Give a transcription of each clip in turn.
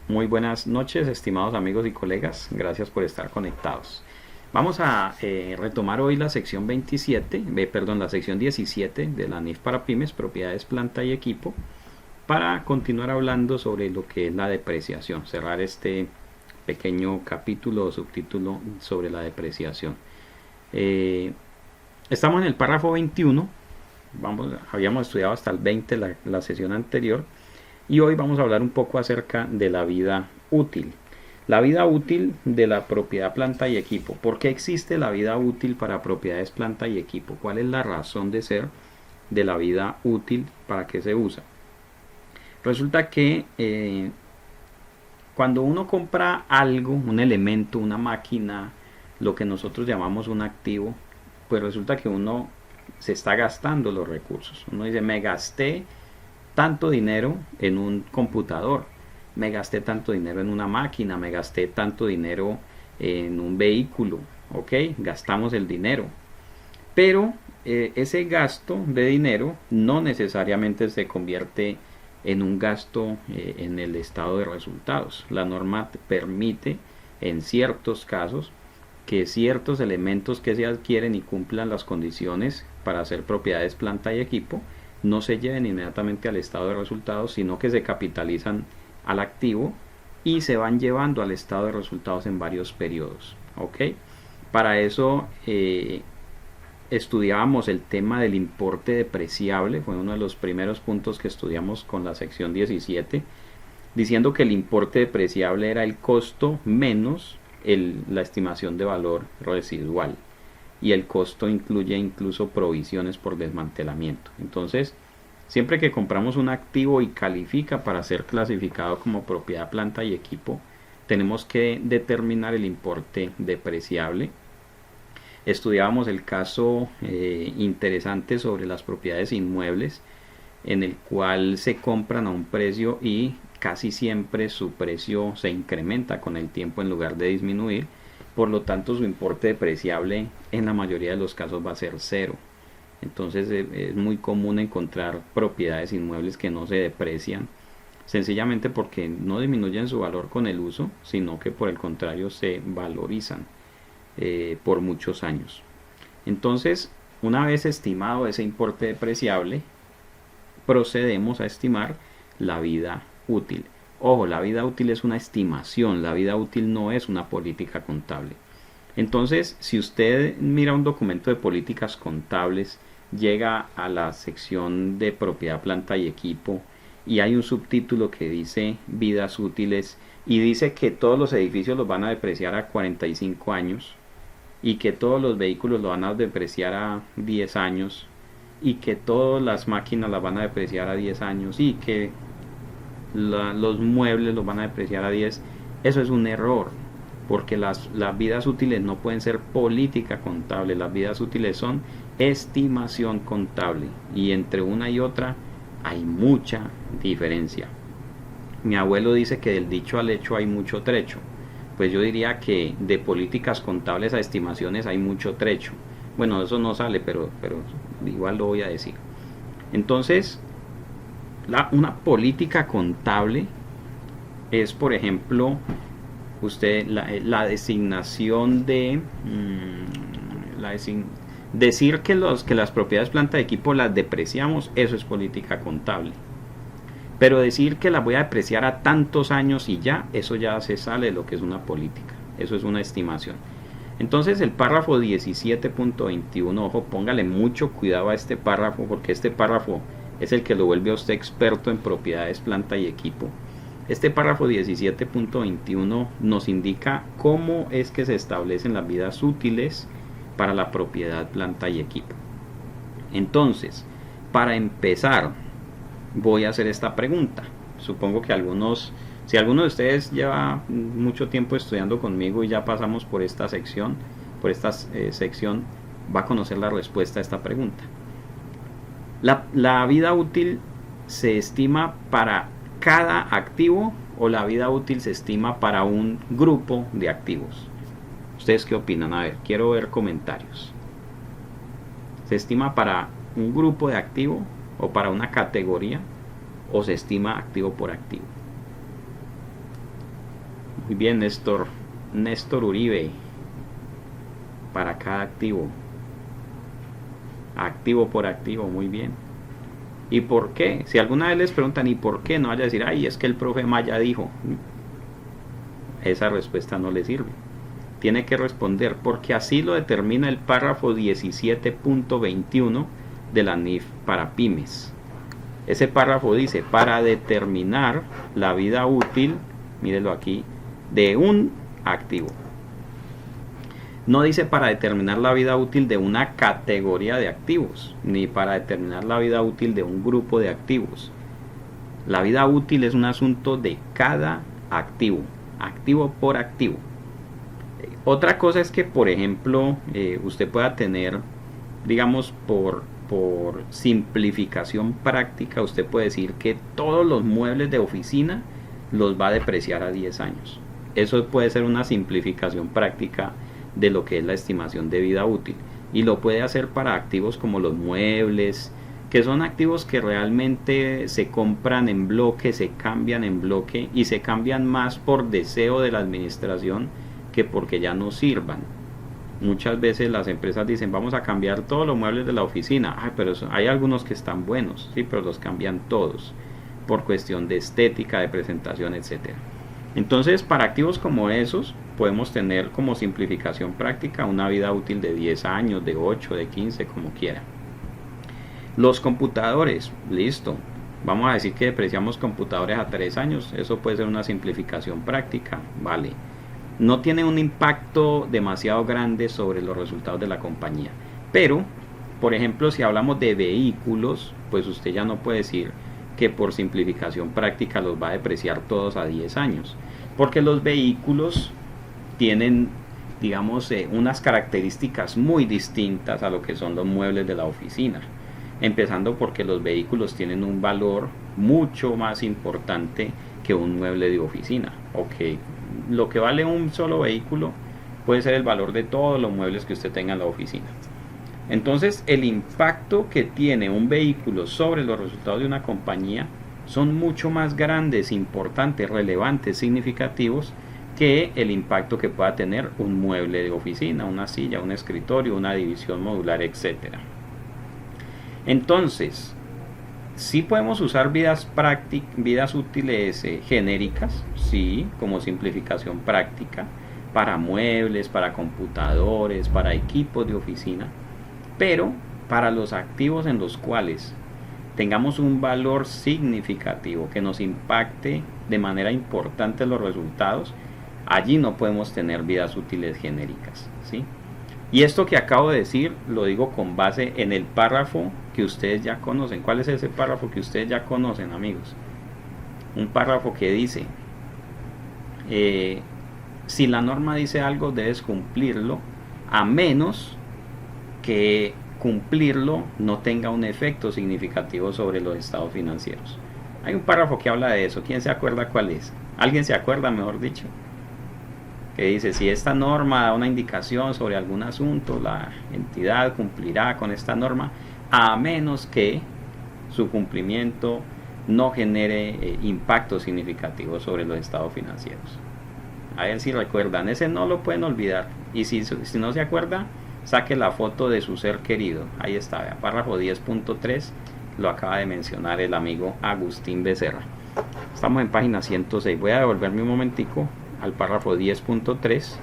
Muy buenas noches, estimados amigos y colegas. Gracias por estar conectados. Vamos a retomar hoy la sección 27, la sección 17 de la NIF para pymes, propiedades, planta y equipo, para continuar hablando sobre lo que es la depreciación, cerrar este pequeño capítulo o subtítulo sobre la depreciación. Estamos en el párrafo 21, habíamos estudiado hasta el 20 la sesión anterior, y hoy vamos a hablar un poco acerca de la vida útil. La vida útil de la propiedad, planta y equipo. ¿Por qué existe la vida útil para propiedades, planta y equipo? ¿Cuál es la razón de ser de la vida útil? ¿Para qué se usa? Resulta que cuando uno compra algo, un elemento, una máquina, lo que nosotros llamamos un activo, pues resulta que uno se está gastando los recursos. Uno dice, me gasté tanto dinero en un computador, me gasté tanto dinero en una máquina, me gasté tanto dinero en un vehículo, ok, gastamos el dinero, pero ese gasto de dinero no necesariamente se convierte en un gasto en el estado de resultados. La norma permite en ciertos casos que ciertos elementos que se adquieren y cumplan las condiciones para hacer propiedades, planta y equipo no se lleven inmediatamente al estado de resultados, sino que se capitalizan al activo y se van llevando al estado de resultados en varios periodos. ¿Ok? Para eso estudiábamos el tema del importe depreciable, fue uno de los primeros puntos que estudiamos con la sección 17, diciendo que el importe depreciable era el costo menos la estimación de valor residual, y el costo incluye incluso provisiones por desmantelamiento. Entonces, siempre que compramos un activo y califica para ser clasificado como propiedad, planta y equipo, tenemos que determinar el importe depreciable. Estudiábamos el caso interesante sobre las propiedades inmuebles, en el cual se compran a un precio y casi siempre su precio se incrementa con el tiempo en lugar de disminuir. Por lo tanto, su importe depreciable en la mayoría de los casos va a ser cero. Entonces es muy común encontrar propiedades inmuebles que no se deprecian, sencillamente porque no disminuyen su valor con el uso, sino que por el contrario se valorizan por muchos años. Entonces, una vez estimado ese importe depreciable, procedemos a estimar la vida útil. Ojo, la vida útil es una estimación, la vida útil no es una política contable. Entonces, si usted mira un documento de políticas contables, llega a la sección de propiedad, planta y equipo, y hay un subtítulo que dice vidas útiles, y dice que todos los edificios los van a depreciar a 45 años, y que todos los vehículos los van a depreciar a 10 años, y que todas las máquinas las van a depreciar a 10 años, y que los muebles los van a depreciar a 10. Eso es un error, porque las vidas útiles no pueden ser política contable. Las vidas útiles son estimación contable, y entre una y otra hay mucha diferencia. Mi abuelo dice que del dicho al hecho hay mucho trecho. Pues yo diría que de políticas contables a estimaciones hay mucho trecho. Bueno, eso no sale, pero igual lo voy a decir. Entonces, una política contable es, por ejemplo, la designación de decir que las propiedades, planta de equipo las depreciamos. Eso es política contable. Pero decir que las voy a depreciar a tantos años y ya, eso ya se sale de lo que es una política. Eso es una estimación. Entonces el párrafo 17.21, ojo, póngale mucho cuidado a este párrafo, porque este párrafo es el que lo vuelve a usted experto en propiedades, planta y equipo. Este párrafo 17.21 nos indica cómo es que se establecen las vidas útiles para la propiedad, planta y equipo. Entonces, para empezar, voy a hacer esta pregunta. Supongo que si alguno de ustedes lleva mucho tiempo estudiando conmigo y ya pasamos por esta sección, va a conocer la respuesta a esta pregunta. ¿La vida útil se estima para cada activo o la vida útil se estima para un grupo de activos? ¿Ustedes qué opinan? A ver, quiero ver comentarios. ¿Se estima para un grupo de activos o para una categoría, o se estima activo por activo? Muy bien, Néstor. Néstor Uribe. Para cada activo. Activo por activo, muy bien. ¿Y por qué? Si alguna vez les preguntan ¿y por qué? No vaya a decir, ay, es que el profe Maya dijo. Esa respuesta no le sirve. Tiene que responder porque así lo determina el párrafo 17.21 de la NIF para pymes. Ese párrafo dice, para determinar la vida útil, mírelo aquí, de un activo. No dice para determinar la vida útil de una categoría de activos, ni para determinar la vida útil de un grupo de activos. La vida útil es un asunto de cada activo, activo por activo. Otra cosa es que, por ejemplo, usted pueda tener, digamos, por simplificación práctica, usted puede decir que todos los muebles de oficina los va a depreciar a 10 años. Eso puede ser una simplificación práctica de lo que es la estimación de vida útil. Y lo puede hacer para activos como los muebles, que son activos que realmente se compran en bloque, se cambian en bloque y se cambian más por deseo de la administración que porque ya no sirvan. Muchas veces las empresas dicen vamos a cambiar todos los muebles de la oficina, pero hay algunos que están buenos, sí, pero los cambian todos por cuestión de estética, de presentación, etcétera. Entonces, para activos como esos podemos tener como simplificación práctica una vida útil de 10 años, de 8, de 15, como quiera. Los computadores, listo, vamos a decir que depreciamos computadores a 3 años, eso puede ser una simplificación práctica, vale. No tiene un impacto demasiado grande sobre los resultados de la compañía. Pero, por ejemplo, si hablamos de vehículos, pues usted ya no puede decir que por simplificación práctica los va a depreciar todos a 10 años. Porque los vehículos tienen, digamos, unas características muy distintas a lo que son los muebles de la oficina. Empezando porque los vehículos tienen un valor mucho más importante que un mueble de oficina. Ok, lo que vale un solo vehículo puede ser el valor de todos los muebles que usted tenga en la oficina. Entonces, el impacto que tiene un vehículo sobre los resultados de una compañía son mucho más grandes, importantes, relevantes, significativos que el impacto que pueda tener un mueble de oficina, una silla, un escritorio, una división modular, etcétera. Entonces, sí podemos usar vidas útiles genéricas, sí, como simplificación práctica, para muebles, para computadores, para equipos de oficina, pero para los activos en los cuales tengamos un valor significativo que nos impacte de manera importante los resultados, allí no podemos tener vidas útiles genéricas, ¿sí? Y esto que acabo de decir lo digo con base en el párrafo que ustedes ya conocen. ¿Cuál es ese párrafo que ustedes ya conocen, amigos? Un párrafo que dice, si la norma dice algo, debes cumplirlo, a menos que cumplirlo no tenga un efecto significativo sobre los estados financieros. Hay un párrafo que habla de eso. ¿Quién se acuerda cuál es? ¿Alguien se acuerda, mejor dicho? Que dice, si esta norma da una indicación sobre algún asunto, la entidad cumplirá con esta norma, a menos que su cumplimiento no genere impacto significativo sobre los estados financieros. A ver si recuerdan, ese no lo pueden olvidar. Y si no se acuerda, saque la foto de su ser querido. Ahí está, vea, párrafo 10.3, lo acaba de mencionar el amigo Agustín Becerra. Estamos en página 106. Voy a devolverme un momentico al párrafo 10.3,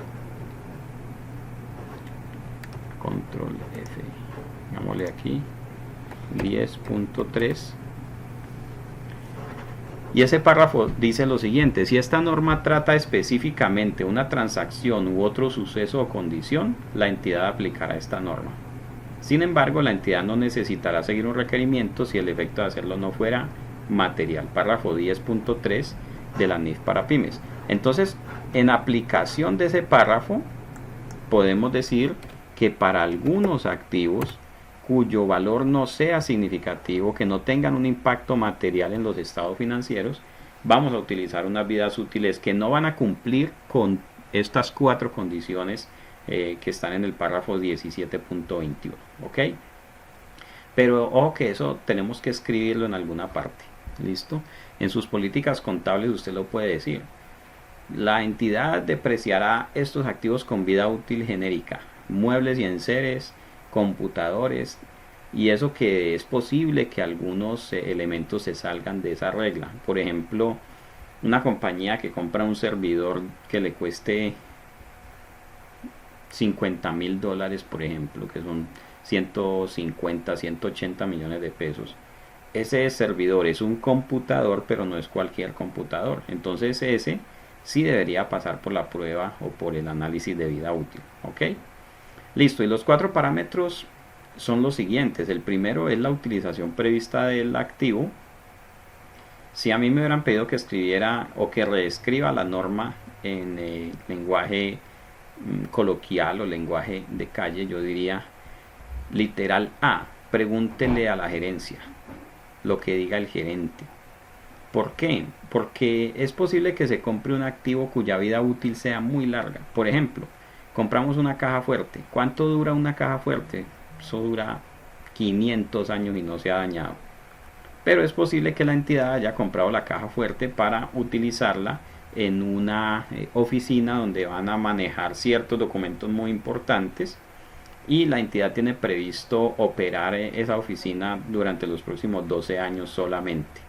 control F, digámosle aquí 10.3, y ese párrafo dice lo siguiente: si esta norma trata específicamente una transacción u otro suceso o condición, la entidad aplicará esta norma. Sin embargo, la entidad no necesitará seguir un requerimiento si el efecto de hacerlo no fuera material. Párrafo 10.3 de la NIF para pymes. Entonces, en aplicación de ese párrafo, podemos decir que para algunos activos cuyo valor no sea significativo, que no tengan un impacto material en los estados financieros, vamos a utilizar unas vidas útiles que no van a cumplir con estas 4 condiciones que están en el párrafo 17.21, ¿ok? Pero ojo que eso tenemos que escribirlo en alguna parte, ¿listo? En sus políticas contables usted lo puede decir. La entidad depreciará estos activos con vida útil genérica, muebles y enseres, computadores, y eso que es posible que algunos elementos se salgan de esa regla. Por ejemplo, una compañía que compra un servidor que le cueste $50,000, por ejemplo, que son 150, 180 millones de pesos. Ese servidor es un computador, pero no es cualquier computador. Entonces ese sí debería pasar por la prueba o por el análisis de vida útil. ¿Ok? Listo. Y los 4 parámetros son los siguientes. El primero es la utilización prevista del activo. Si a mí me hubieran pedido que escribiera o que reescriba la norma en lenguaje coloquial o lenguaje de calle, yo diría literal A, pregúntele a la gerencia lo que diga el gerente. ¿Por qué? Porque es posible que se compre un activo cuya vida útil sea muy larga. Por ejemplo, compramos una caja fuerte. ¿Cuánto dura una caja fuerte? Eso dura 500 años y no se ha dañado. Pero es posible que la entidad haya comprado la caja fuerte para utilizarla en una oficina donde van a manejar ciertos documentos muy importantes, y la entidad tiene previsto operar esa oficina durante los próximos 12 años solamente.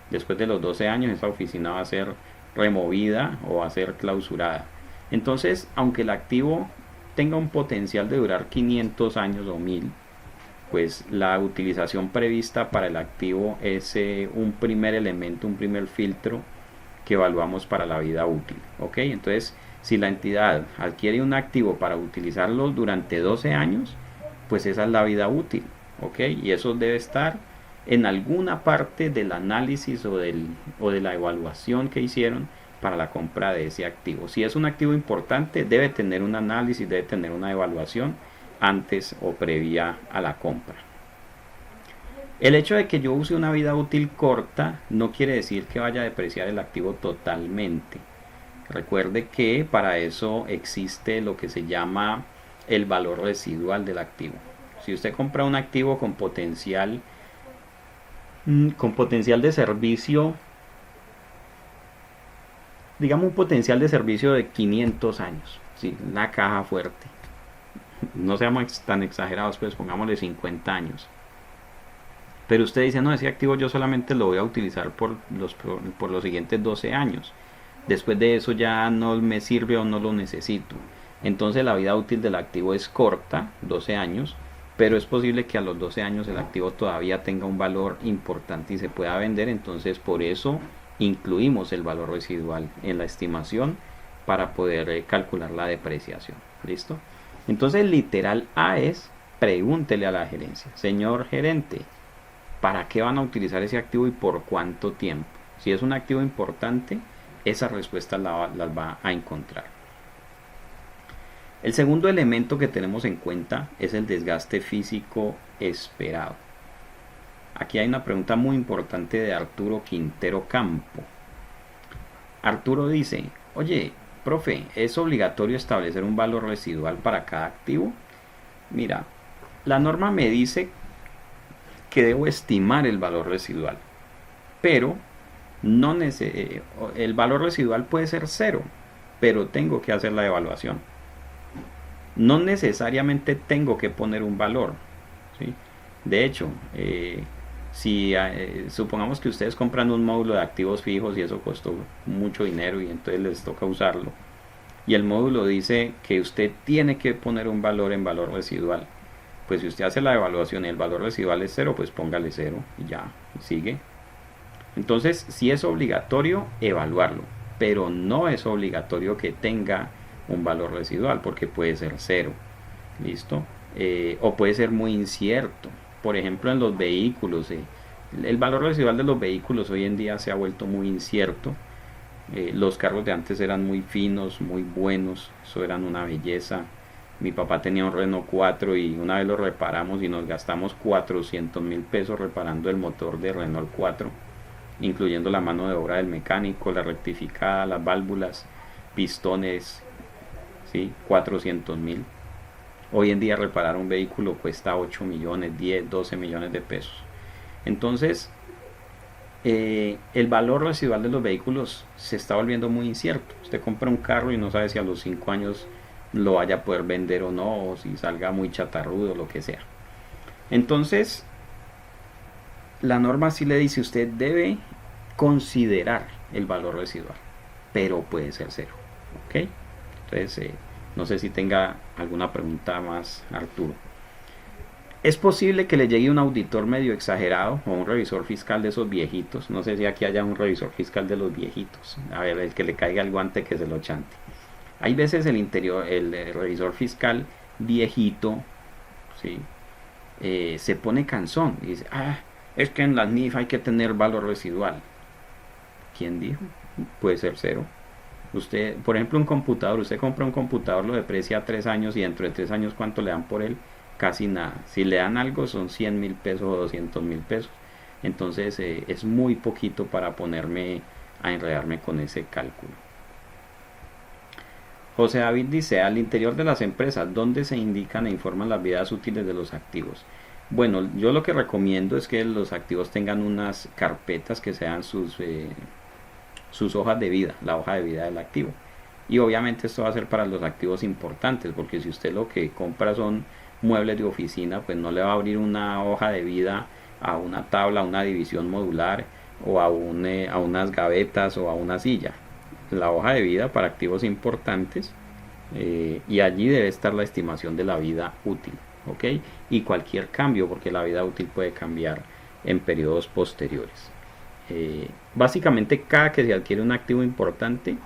Después de los 12 años esa oficina va a ser removida o va a ser clausurada. Entonces, aunque el activo tenga un potencial de durar 500 años o 1000, pues la utilización prevista para el activo es un primer elemento, un primer filtro que evaluamos para la vida útil. ¿Ok? Entonces, si la entidad adquiere un activo para utilizarlo durante 12 años, pues esa es la vida útil. ¿Ok? Y eso debe estar en alguna parte del análisis o de la evaluación que hicieron para la compra de ese activo. Si es un activo importante, debe tener un análisis, debe tener una evaluación antes o previa a la compra. El hecho de que yo use una vida útil corta no quiere decir que vaya a depreciar el activo totalmente. Recuerde que para eso existe lo que se llama el valor residual del activo. Si usted compra un activo con potencial de servicio, digamos un potencial de servicio de 500 años, ¿sí? Una caja fuerte, no seamos tan exagerados, pues pongámosle 50 años. Pero usted dice, no, ese activo yo solamente lo voy a utilizar por los siguientes 12 años. Después de eso ya no me sirve o no lo necesito. Entonces la vida útil del activo es corta, 12 años, pero es posible que a los 12 años el activo todavía tenga un valor importante y se pueda vender. Entonces por eso incluimos el valor residual en la estimación para poder calcular la depreciación. ¿Listo? Entonces el literal A es pregúntele a la gerencia, señor gerente, ¿para qué van a utilizar ese activo y por cuánto tiempo? Si es un activo importante, esa respuesta las va a encontrar. El segundo elemento que tenemos en cuenta es el desgaste físico esperado. Aquí hay una pregunta muy importante de Arturo Quintero Campo. Arturo dice, oye, profe, ¿es obligatorio establecer un valor residual para cada activo? Mira, la norma me dice que debo estimar el valor residual, pero el valor residual puede ser 0, pero tengo que hacer la evaluación. No necesariamente tengo que poner un valor, ¿sí? De hecho, si supongamos que ustedes compran un módulo de activos fijos y eso costó mucho dinero y entonces les toca usarlo, y el módulo dice que usted tiene que poner un valor en valor residual, pues si usted hace la evaluación y el valor residual es 0, pues póngale 0 y ya, sigue. Entonces sí es obligatorio evaluarlo, pero no es obligatorio que tenga un valor residual, porque puede ser 0, ¿listo? O puede ser muy incierto. Por ejemplo, en los vehículos, el valor residual de los vehículos hoy en día se ha vuelto muy incierto. Los carros de antes eran muy finos, muy buenos, eso eran una belleza. Mi papá tenía un Renault 4 y una vez lo reparamos y nos gastamos 400,000 pesos reparando el motor de Renault 4, incluyendo la mano de obra del mecánico, la rectificada, las válvulas, pistones, ¿sí? 400,000. Hoy en día reparar un vehículo cuesta 8 millones, 10, 12 millones de pesos. Entonces, El valor residual de los vehículos se está volviendo muy incierto. Usted compra un carro y no sabe si a los 5 años lo vaya a poder vender o no, o si salga muy chatarrudo, lo que sea. Entonces, la norma sí le dice usted debe considerar el valor residual, pero puede ser cero. ¿Ok? Entonces, no sé si tenga alguna pregunta más, Arturo. Es posible que le llegue un auditor medio exagerado o un revisor fiscal de esos viejitos. No sé si aquí haya un revisor fiscal de los viejitos. A ver, el que le caiga el guante que se lo chante. Hay veces el revisor fiscal viejito, ¿sí? Se pone cansón y dice, es que en las NIF hay que tener valor residual. ¿Quién dijo? Puede ser cero. Usted, por ejemplo, un computador, usted compra un computador, lo deprecia 3 años y dentro de 3 años, ¿cuánto le dan por él? Casi nada. Si le dan algo son 100.000 pesos o 200.000 pesos. Entonces es muy poquito para ponerme a enredarme con ese cálculo. José David dice, al interior de las empresas, ¿dónde se indican e informan las vidas útiles de los activos? Bueno, yo lo que recomiendo es que los activos tengan unas carpetas que sean sus hojas de vida, la hoja de vida del activo. Y obviamente esto va a ser para los activos importantes, porque si usted lo que compra son muebles de oficina, pues no le va a abrir una hoja de vida a una tabla, a una división modular o a unas gavetas o a una silla. La hoja de vida para activos importantes, y allí debe estar la estimación de la vida útil, ¿ok? Y cualquier cambio, porque la vida útil puede cambiar en periodos posteriores. Básicamente cada que se adquiere un activo importante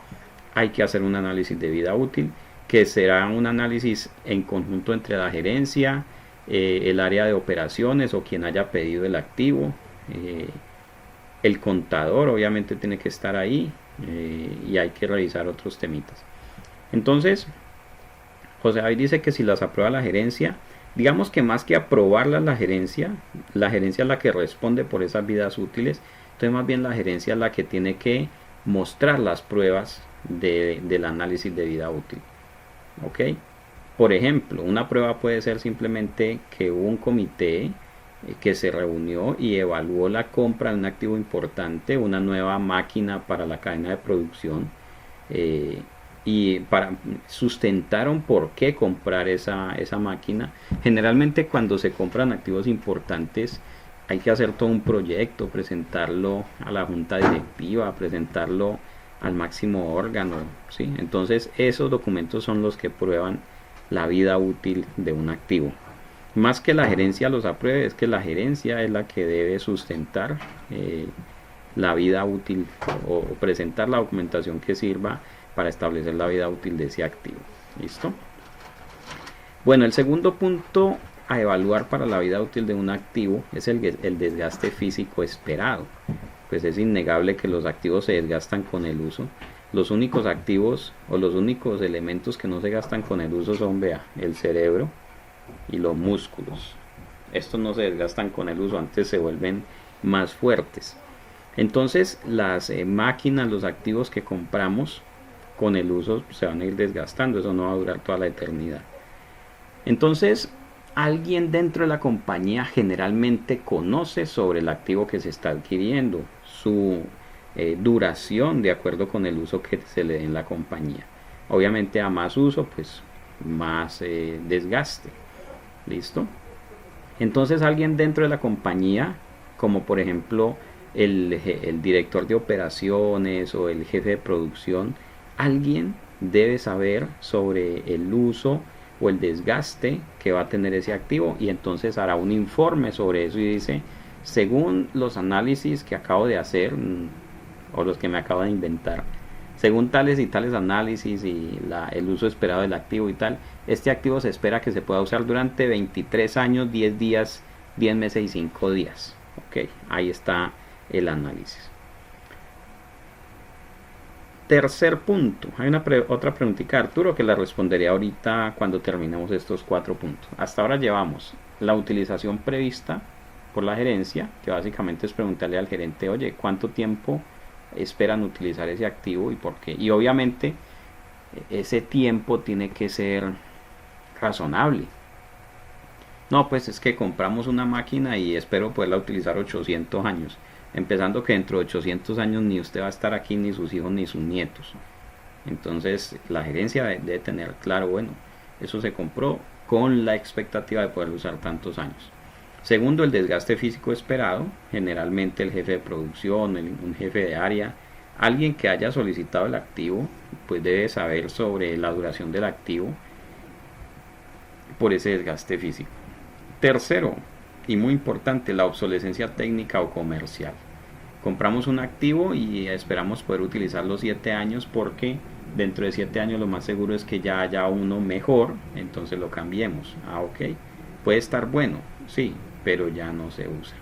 hay que hacer un análisis de vida útil, que será un análisis en conjunto entre la gerencia, el área de operaciones o quien haya pedido el activo, el contador obviamente tiene que estar ahí, y hay que revisar otros temitas. Entonces, José David dice que si las aprueba la gerencia, digamos que más que aprobarlas la gerencia es la que responde por esas vidas útiles. Entonces más bien la gerencia es la que tiene que mostrar las pruebas del análisis de vida útil. ¿Ok? Por ejemplo, una prueba puede ser simplemente que hubo un comité que se reunió y evaluó la compra de un activo importante, una nueva máquina para la cadena de producción, y sustentaron por qué comprar esa máquina. Generalmente cuando se compran activos importantes hay que hacer todo un proyecto, presentarlo a la junta directiva, presentarlo al máximo órgano, ¿sí? Entonces esos documentos son los que prueban la vida útil de un activo. Más que la gerencia los apruebe, es que la gerencia es la que debe sustentar la vida útil o presentar la documentación que sirva para establecer la vida útil de ese activo. ¿Listo? Bueno, el segundo punto a evaluar para la vida útil de un activo es el desgaste físico esperado. Pues es innegable que los activos se desgastan con el uso. Los únicos activos o los únicos elementos que no se gastan con el uso son, vea, el cerebro y los músculos. Estos no se desgastan con el uso, antes se vuelven más fuertes. Entonces las máquinas, los activos que compramos con el uso se van a ir desgastando, eso no va a durar toda la eternidad. Entonces alguien dentro de la compañía generalmente conoce sobre el activo que se está adquiriendo, su duración de acuerdo con el uso que se le dé en la compañía. Obviamente a más uso pues más desgaste. ¿Listo? Entonces alguien dentro de la compañía, como por ejemplo el director de operaciones o el jefe de producción, alguien debe saber sobre el uso o el desgaste que va a tener ese activo, y entonces hará un informe sobre eso y dice, según los análisis que acabo de hacer o los que me acabo de inventar, según tales y tales análisis y el uso esperado del activo y tal, este activo se espera que se pueda usar durante 23 años, 10 días, 10 meses y 5 días. Ok, ahí está el análisis. Tercer punto, hay otra preguntita, Arturo, que la responderé ahorita cuando terminemos estos 4 puntos. Hasta ahora llevamos la utilización prevista por la gerencia, que básicamente es preguntarle al gerente, oye, ¿cuánto tiempo esperan utilizar ese activo y por qué? Y obviamente ese tiempo tiene que ser razonable. No, pues es que compramos una máquina y espero poderla utilizar 800 años. empezando que dentro de 800 años ni usted va a estar aquí, ni sus hijos, ni sus nietos. Entonces la gerencia debe tener claro, bueno, eso se compró con la expectativa de poder usar tantos años. Segundo, el desgaste físico esperado. Generalmente el jefe de producción, un jefe de área, alguien que haya solicitado el activo, pues debe saber sobre la duración del activo por ese desgaste físico. Tercero, y muy importante, la obsolescencia técnica o comercial. Compramos un activo y esperamos poder utilizarlo 7 años porque dentro de 7 años lo más seguro es que ya haya uno mejor, entonces lo cambiemos. Ok, puede estar bueno, sí, pero ya no se usa.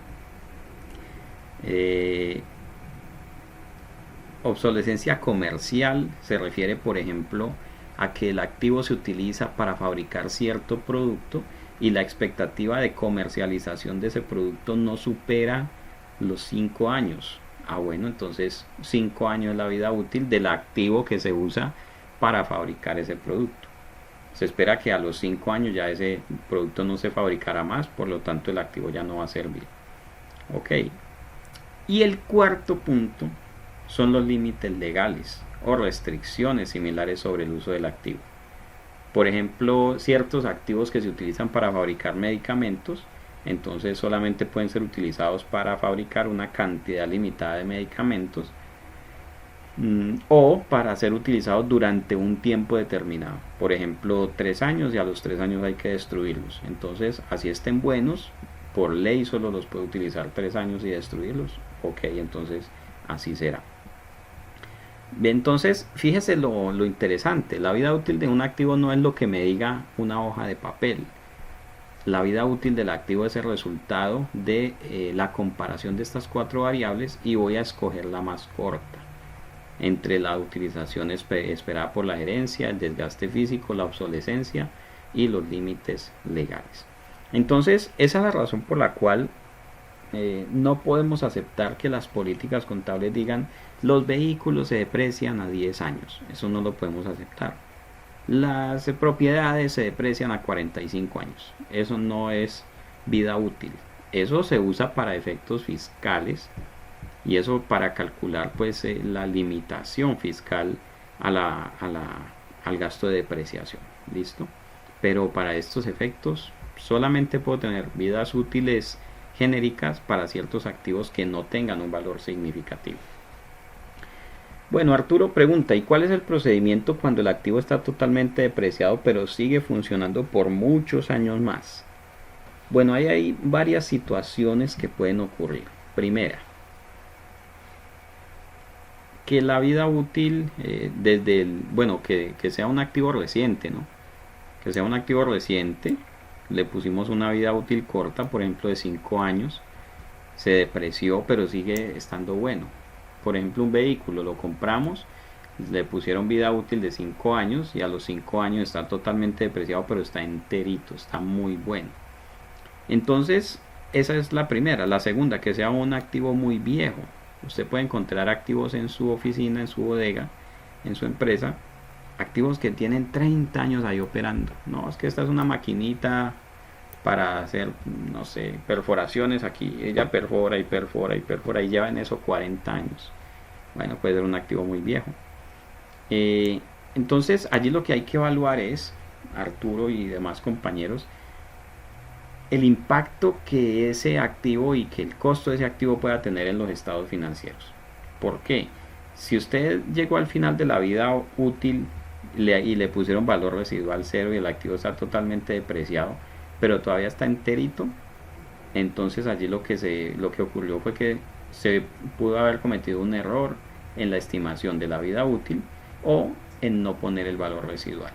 Obsolescencia comercial se refiere, por ejemplo, a que el activo se utiliza para fabricar cierto producto y la expectativa de comercialización de ese producto no supera los 5 años. Bueno, entonces 5 años es la vida útil del activo que se usa para fabricar ese producto. Se espera que a los 5 años ya ese producto no se fabricará más, por lo tanto el activo ya no va a servir. Ok. Y el cuarto punto son los límites legales o restricciones similares sobre el uso del activo. Por ejemplo, ciertos activos que se utilizan para fabricar medicamentos, entonces solamente pueden ser utilizados para fabricar una cantidad limitada de medicamentos o para ser utilizados durante un tiempo determinado. Por ejemplo, 3 años y a los 3 años hay que destruirlos. Entonces, así estén buenos, por ley solo los puede utilizar 3 años y destruirlos. Ok, entonces así será. Entonces, fíjese lo interesante. La vida útil de un activo no es lo que me diga una hoja de papel. La vida útil del activo es el resultado de la comparación de estas 4 variables y voy a escoger la más corta entre la utilización esperada por la gerencia, el desgaste físico, la obsolescencia y los límites legales. Entonces, esa es la razón por la cual no podemos aceptar que las políticas contables digan los vehículos se deprecian a 10 años. Eso no lo podemos aceptar. Las propiedades se deprecian a 45 años. Eso no es vida útil. Eso se usa para efectos fiscales y eso para calcular pues la limitación fiscal al gasto de depreciación. ¿Listo? Pero para estos efectos solamente puedo tener vidas útiles genéricas para ciertos activos que no tengan un valor significativo. Bueno, Arturo pregunta, ¿y cuál es el procedimiento cuando el activo está totalmente depreciado pero sigue funcionando por muchos años más? Bueno, ahí hay varias situaciones que pueden ocurrir. Primera, que la vida útil que sea un activo reciente, ¿no? Que sea un activo reciente, le pusimos una vida útil corta, por ejemplo de 5 años, se depreció pero sigue estando bueno. Por ejemplo, un vehículo lo compramos, le pusieron vida útil de 5 años y a los 5 años está totalmente depreciado pero está enterito, está muy bueno. Entonces, esa es la primera. La segunda, que sea un activo muy viejo. Usted puede encontrar activos en su oficina, en su bodega, en su empresa, activos que tienen 30 años ahí operando. No, es que esta es una maquinita para hacer, no sé, perforaciones aquí. Ella perfora y perfora y perfora y lleva en eso 40 años. Bueno, puede ser un activo muy viejo. Entonces, allí lo que hay que evaluar es, Arturo y demás compañeros, el impacto que ese activo y que el costo de ese activo pueda tener en los estados financieros. ¿Por qué? Si usted llegó al final de la vida útil y le pusieron valor residual 0 y el activo está totalmente depreciado, pero todavía está enterito, entonces allí lo que ocurrió fue que se pudo haber cometido un error en la estimación de la vida útil o en no poner el valor residual.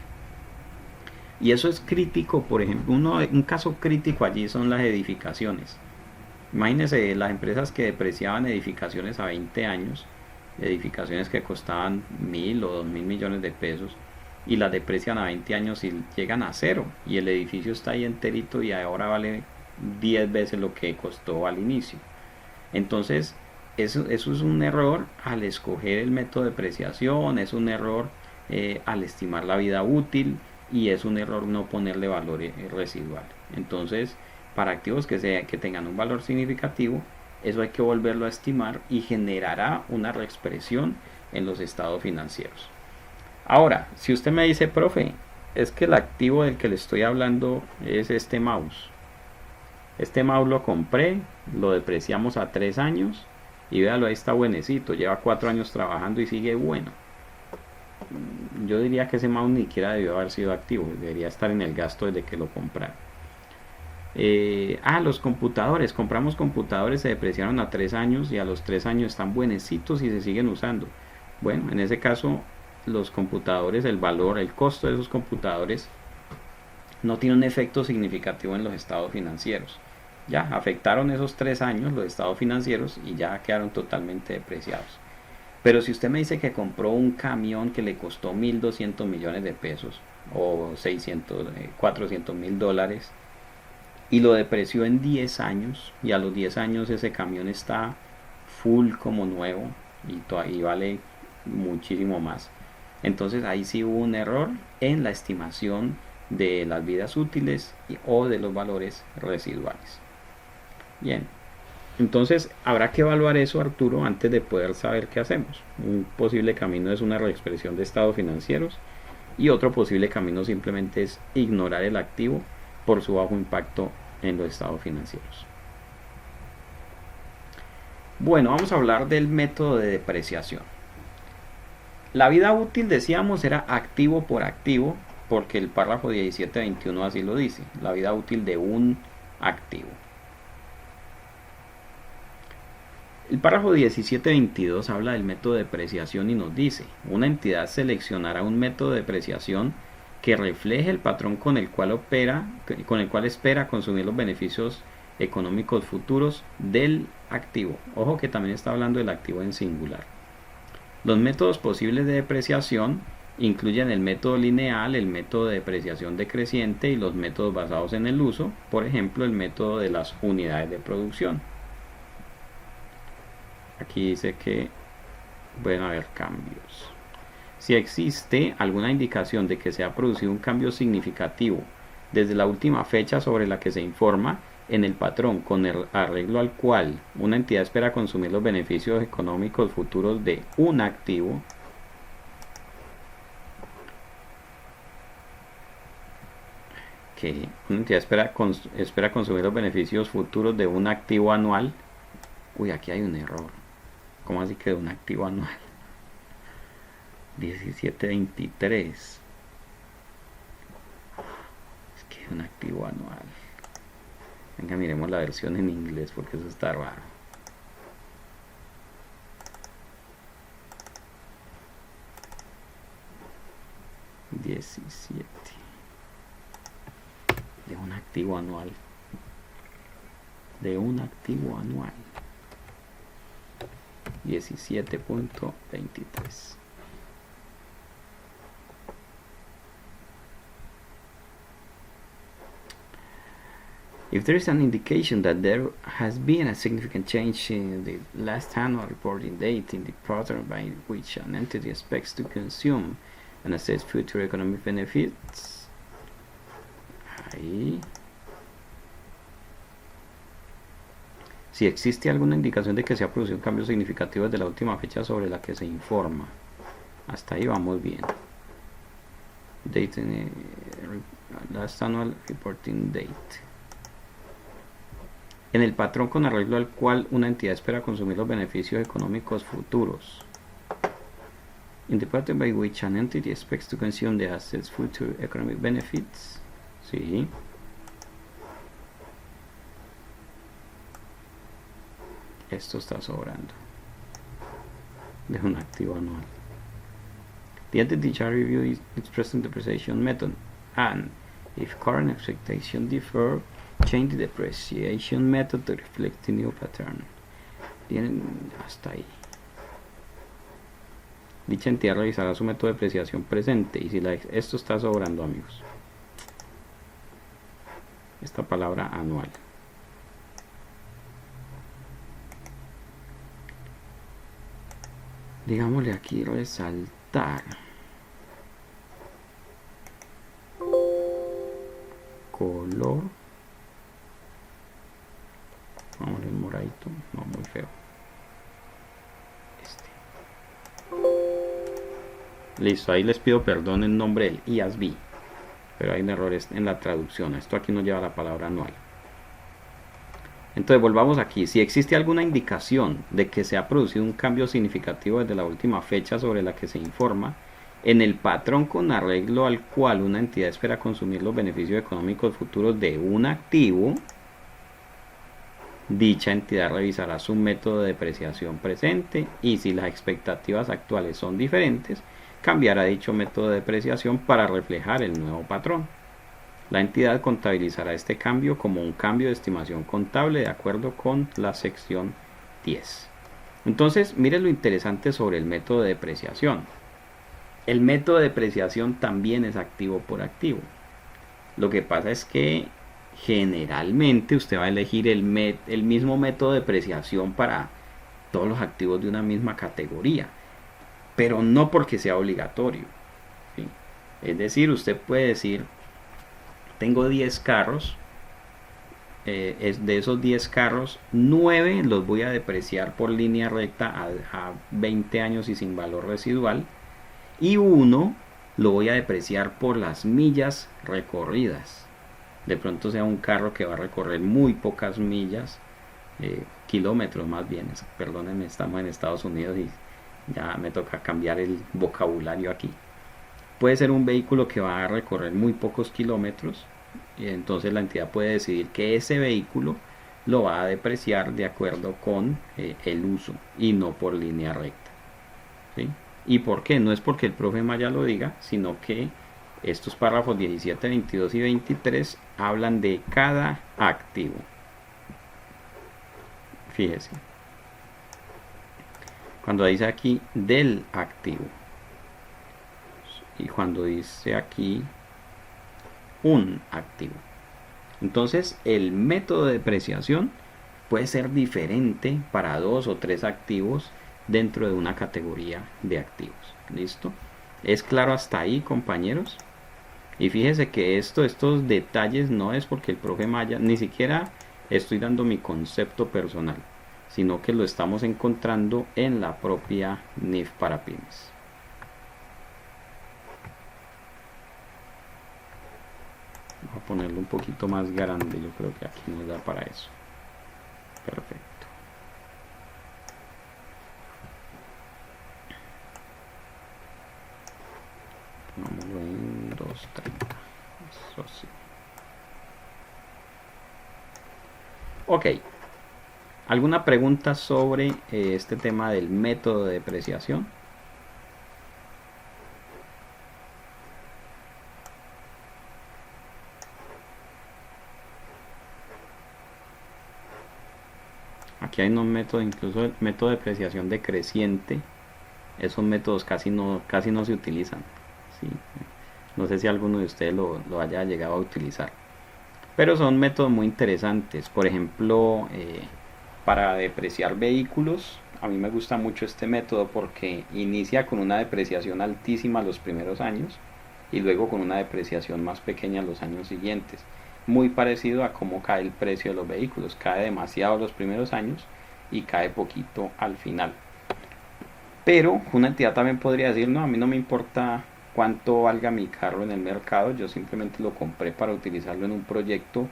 Y eso es crítico. Por ejemplo, un caso crítico allí son las edificaciones. Imagínense las empresas que depreciaban edificaciones a 20 años, edificaciones que costaban 1.000 o 2.000 millones de pesos, y las deprecian a 20 años y llegan a 0, y el edificio está ahí enterito y ahora vale 10 veces lo que costó al inicio. Entonces, eso es un error al escoger el método de depreciación, es un error al estimar la vida útil, y es un error no ponerle valor residual. Entonces, para activos que tengan un valor significativo, eso hay que volverlo a estimar y generará una reexpresión en los estados financieros. Ahora, si usted me dice, profe, es que el activo del que le estoy hablando es este mouse. Este mouse lo compré, lo depreciamos a 3 años y véalo, ahí está buenecito, lleva 4 años trabajando y sigue bueno. Yo diría que ese mouse ni siquiera debió haber sido activo, debería estar en el gasto desde que lo compraron. Los computadores, compramos computadores, se depreciaron a 3 años y a los 3 años están buenecitos y se siguen usando. Bueno, en ese caso los computadores, el valor, el costo de esos computadores no tiene un efecto significativo en los estados financieros. Ya afectaron esos 3 años los estados financieros y ya quedaron totalmente depreciados. Pero si usted me dice que compró un camión que le costó 1.200 millones de pesos o 600, 400 mil dólares y lo depreció en 10 años y a los 10 años ese camión está full como nuevo y vale muchísimo más, entonces ahí sí hubo un error en la estimación de las vidas útiles o de los valores residuales. Bien, entonces habrá que evaluar eso, Arturo, antes de poder saber qué hacemos. Un posible camino es una reexpresión de estados financieros y otro posible camino simplemente es ignorar el activo por su bajo impacto en los estados financieros. Bueno, vamos a hablar del método de depreciación. La vida útil, decíamos, era activo por activo, porque el párrafo 1721 así lo dice, la vida útil de un activo. El párrafo 1722 habla del método de depreciación y nos dice, una entidad seleccionará un método de depreciación que refleje el patrón con el cual espera consumir los beneficios económicos futuros del activo. Ojo que también está hablando del activo en singular. Los métodos posibles de depreciación incluyen el método lineal, el método de depreciación decreciente y los métodos basados en el uso, por ejemplo el método de las unidades de producción. Aquí dice que pueden haber cambios. Si existe alguna indicación de que se ha producido un cambio significativo desde la última fecha sobre la que se informa en el patrón con el arreglo al cual una entidad espera consumir los beneficios económicos futuros de un activo, que una entidad espera consumir los beneficios futuros de un activo anual. Uy, aquí hay un error. ¿Cómo así que de un activo anual? 1723. Es que es un activo anual. Venga, miremos la versión en inglés porque eso está raro. De un activo anual. De un activo anual. 17.23. If there is an indication that there has been a significant change in the last annual reporting date in the pattern by which an entity expects to consume and assess future economic benefits, ahí, si existe alguna indicación de que se ha producido un cambio significativo desde la última fecha sobre la que se informa, hasta ahí vamos bien. Date in last annual reporting date. En el patrón con arreglo al cual una entidad espera consumir los beneficios económicos futuros. In the pattern by which an entity expects to consume the assets future economic benefits. Sí. Esto está sobrando. De un activo anual. The entity shall review its present depreciation method and, if current expectations differ, change the depreciation method to reflect the new pattern. Tienen hasta ahí. Dicha entidad revisará su método de depreciación presente y si esto está sobrando, amigos. Esta palabra anual. Digámosle aquí resaltar. Color. Vamos a ver moradito. esto, no, muy feo. Listo, ahí les pido perdón en nombre del IASB, pero hay un error en la traducción. Esto aquí no lleva la palabra anual. Entonces volvamos aquí. Si existe alguna indicación de que se ha producido un cambio significativo desde la última fecha sobre la que se informa, en el patrón con arreglo al cual una entidad espera consumir los beneficios económicos futuros de un activo, dicha entidad revisará su método de depreciación presente y si las expectativas actuales son diferentes, cambiará dicho método de depreciación para reflejar el nuevo patrón. La entidad contabilizará este cambio como un cambio de estimación contable de acuerdo con la sección 10. Entonces, miren lo interesante sobre el método de depreciación. El método de depreciación también es activo por activo. Lo que pasa es que generalmente usted va a elegir el mismo método de depreciación para todos los activos de una misma categoría, pero no porque sea obligatorio, ¿sí? Es decir, usted puede decir, tengo 10 carros, de esos 10 carros, 9 los voy a depreciar por línea recta a 20 años y sin valor residual, y uno lo voy a depreciar por las millas recorridas. De pronto sea un carro que va a recorrer muy pocas millas, kilómetros más bien, perdónenme, estamos en Estados Unidos y ya me toca cambiar el vocabulario aquí. Puede ser un vehículo que va a recorrer muy pocos kilómetros y entonces la entidad puede decidir que ese vehículo lo va a depreciar de acuerdo con el uso y no por línea recta, ¿sí? ¿Y por qué? No es porque el profe Maya lo diga, sino que estos párrafos 17, 22 y 23 hablan de cada activo. Fíjese. Cuando dice aquí del activo y cuando dice aquí un activo, entonces el método de depreciación puede ser diferente para 2 o 3 activos dentro de una categoría de activos. ¿Listo? ¿Es claro hasta ahí, compañeros? Y fíjese que estos detalles no es porque el profe Maya, ni siquiera estoy dando mi concepto personal, sino que lo estamos encontrando en la propia NIF para pymes. Voy a ponerlo un poquito más grande, yo creo que aquí nos da para eso. Perfecto. Pongámoslo en 230. Eso sí. Ok. ¿Alguna pregunta sobre este tema del método de depreciación? Aquí hay unos métodos, incluso el método de depreciación decreciente. Esos métodos casi no se utilizan, ¿sí? No sé si alguno de ustedes lo haya llegado a utilizar, pero son métodos muy interesantes. Por ejemplo, para depreciar vehículos, a mí me gusta mucho este método porque inicia con una depreciación altísima los primeros años y luego con una depreciación más pequeña los años siguientes. Muy parecido a cómo cae el precio de los vehículos. Cae demasiado los primeros años y cae poquito al final. Pero una entidad también podría decir, no, a mí no me importa cuánto valga mi carro en el mercado, yo simplemente lo compré para utilizarlo en un proyecto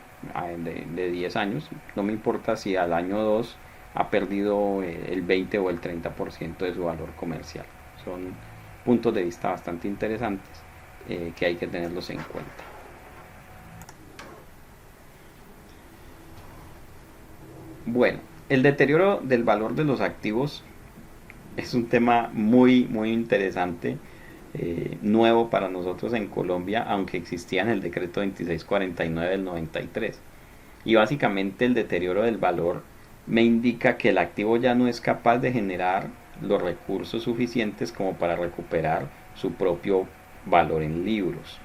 de 10 años. No me importa si al año 2 ha perdido el 20 o el 30% de su valor comercial. Son puntos de vista bastante interesantes que hay que tenerlos en cuenta. Bueno, el deterioro del valor de los activos es un tema muy interesante, nuevo para nosotros en Colombia, aunque existía en el decreto 2649 del 93. Y básicamente el deterioro del valor me indica que el activo ya no es capaz de generar los recursos suficientes como para recuperar su propio valor en libros.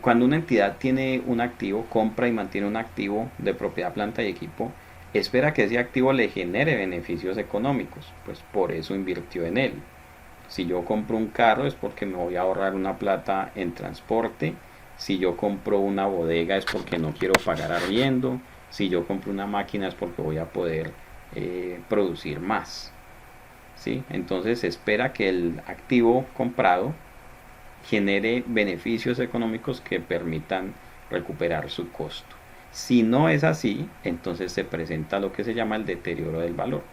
Cuando una entidad tiene un activo, compra y mantiene un activo de propiedad, planta y equipo, espera que ese activo le genere beneficios económicos, pues por eso invirtió en él. Si yo compro un carro es porque me voy a ahorrar una plata en transporte. Si yo compro una bodega es porque no quiero pagar arriendo. Si yo compro una máquina es porque voy a poder producir más, ¿sí? Entonces se espera que el activo comprado genere beneficios económicos que permitan recuperar su costo. Si no es así, entonces se presenta lo que se llama el deterioro del valor.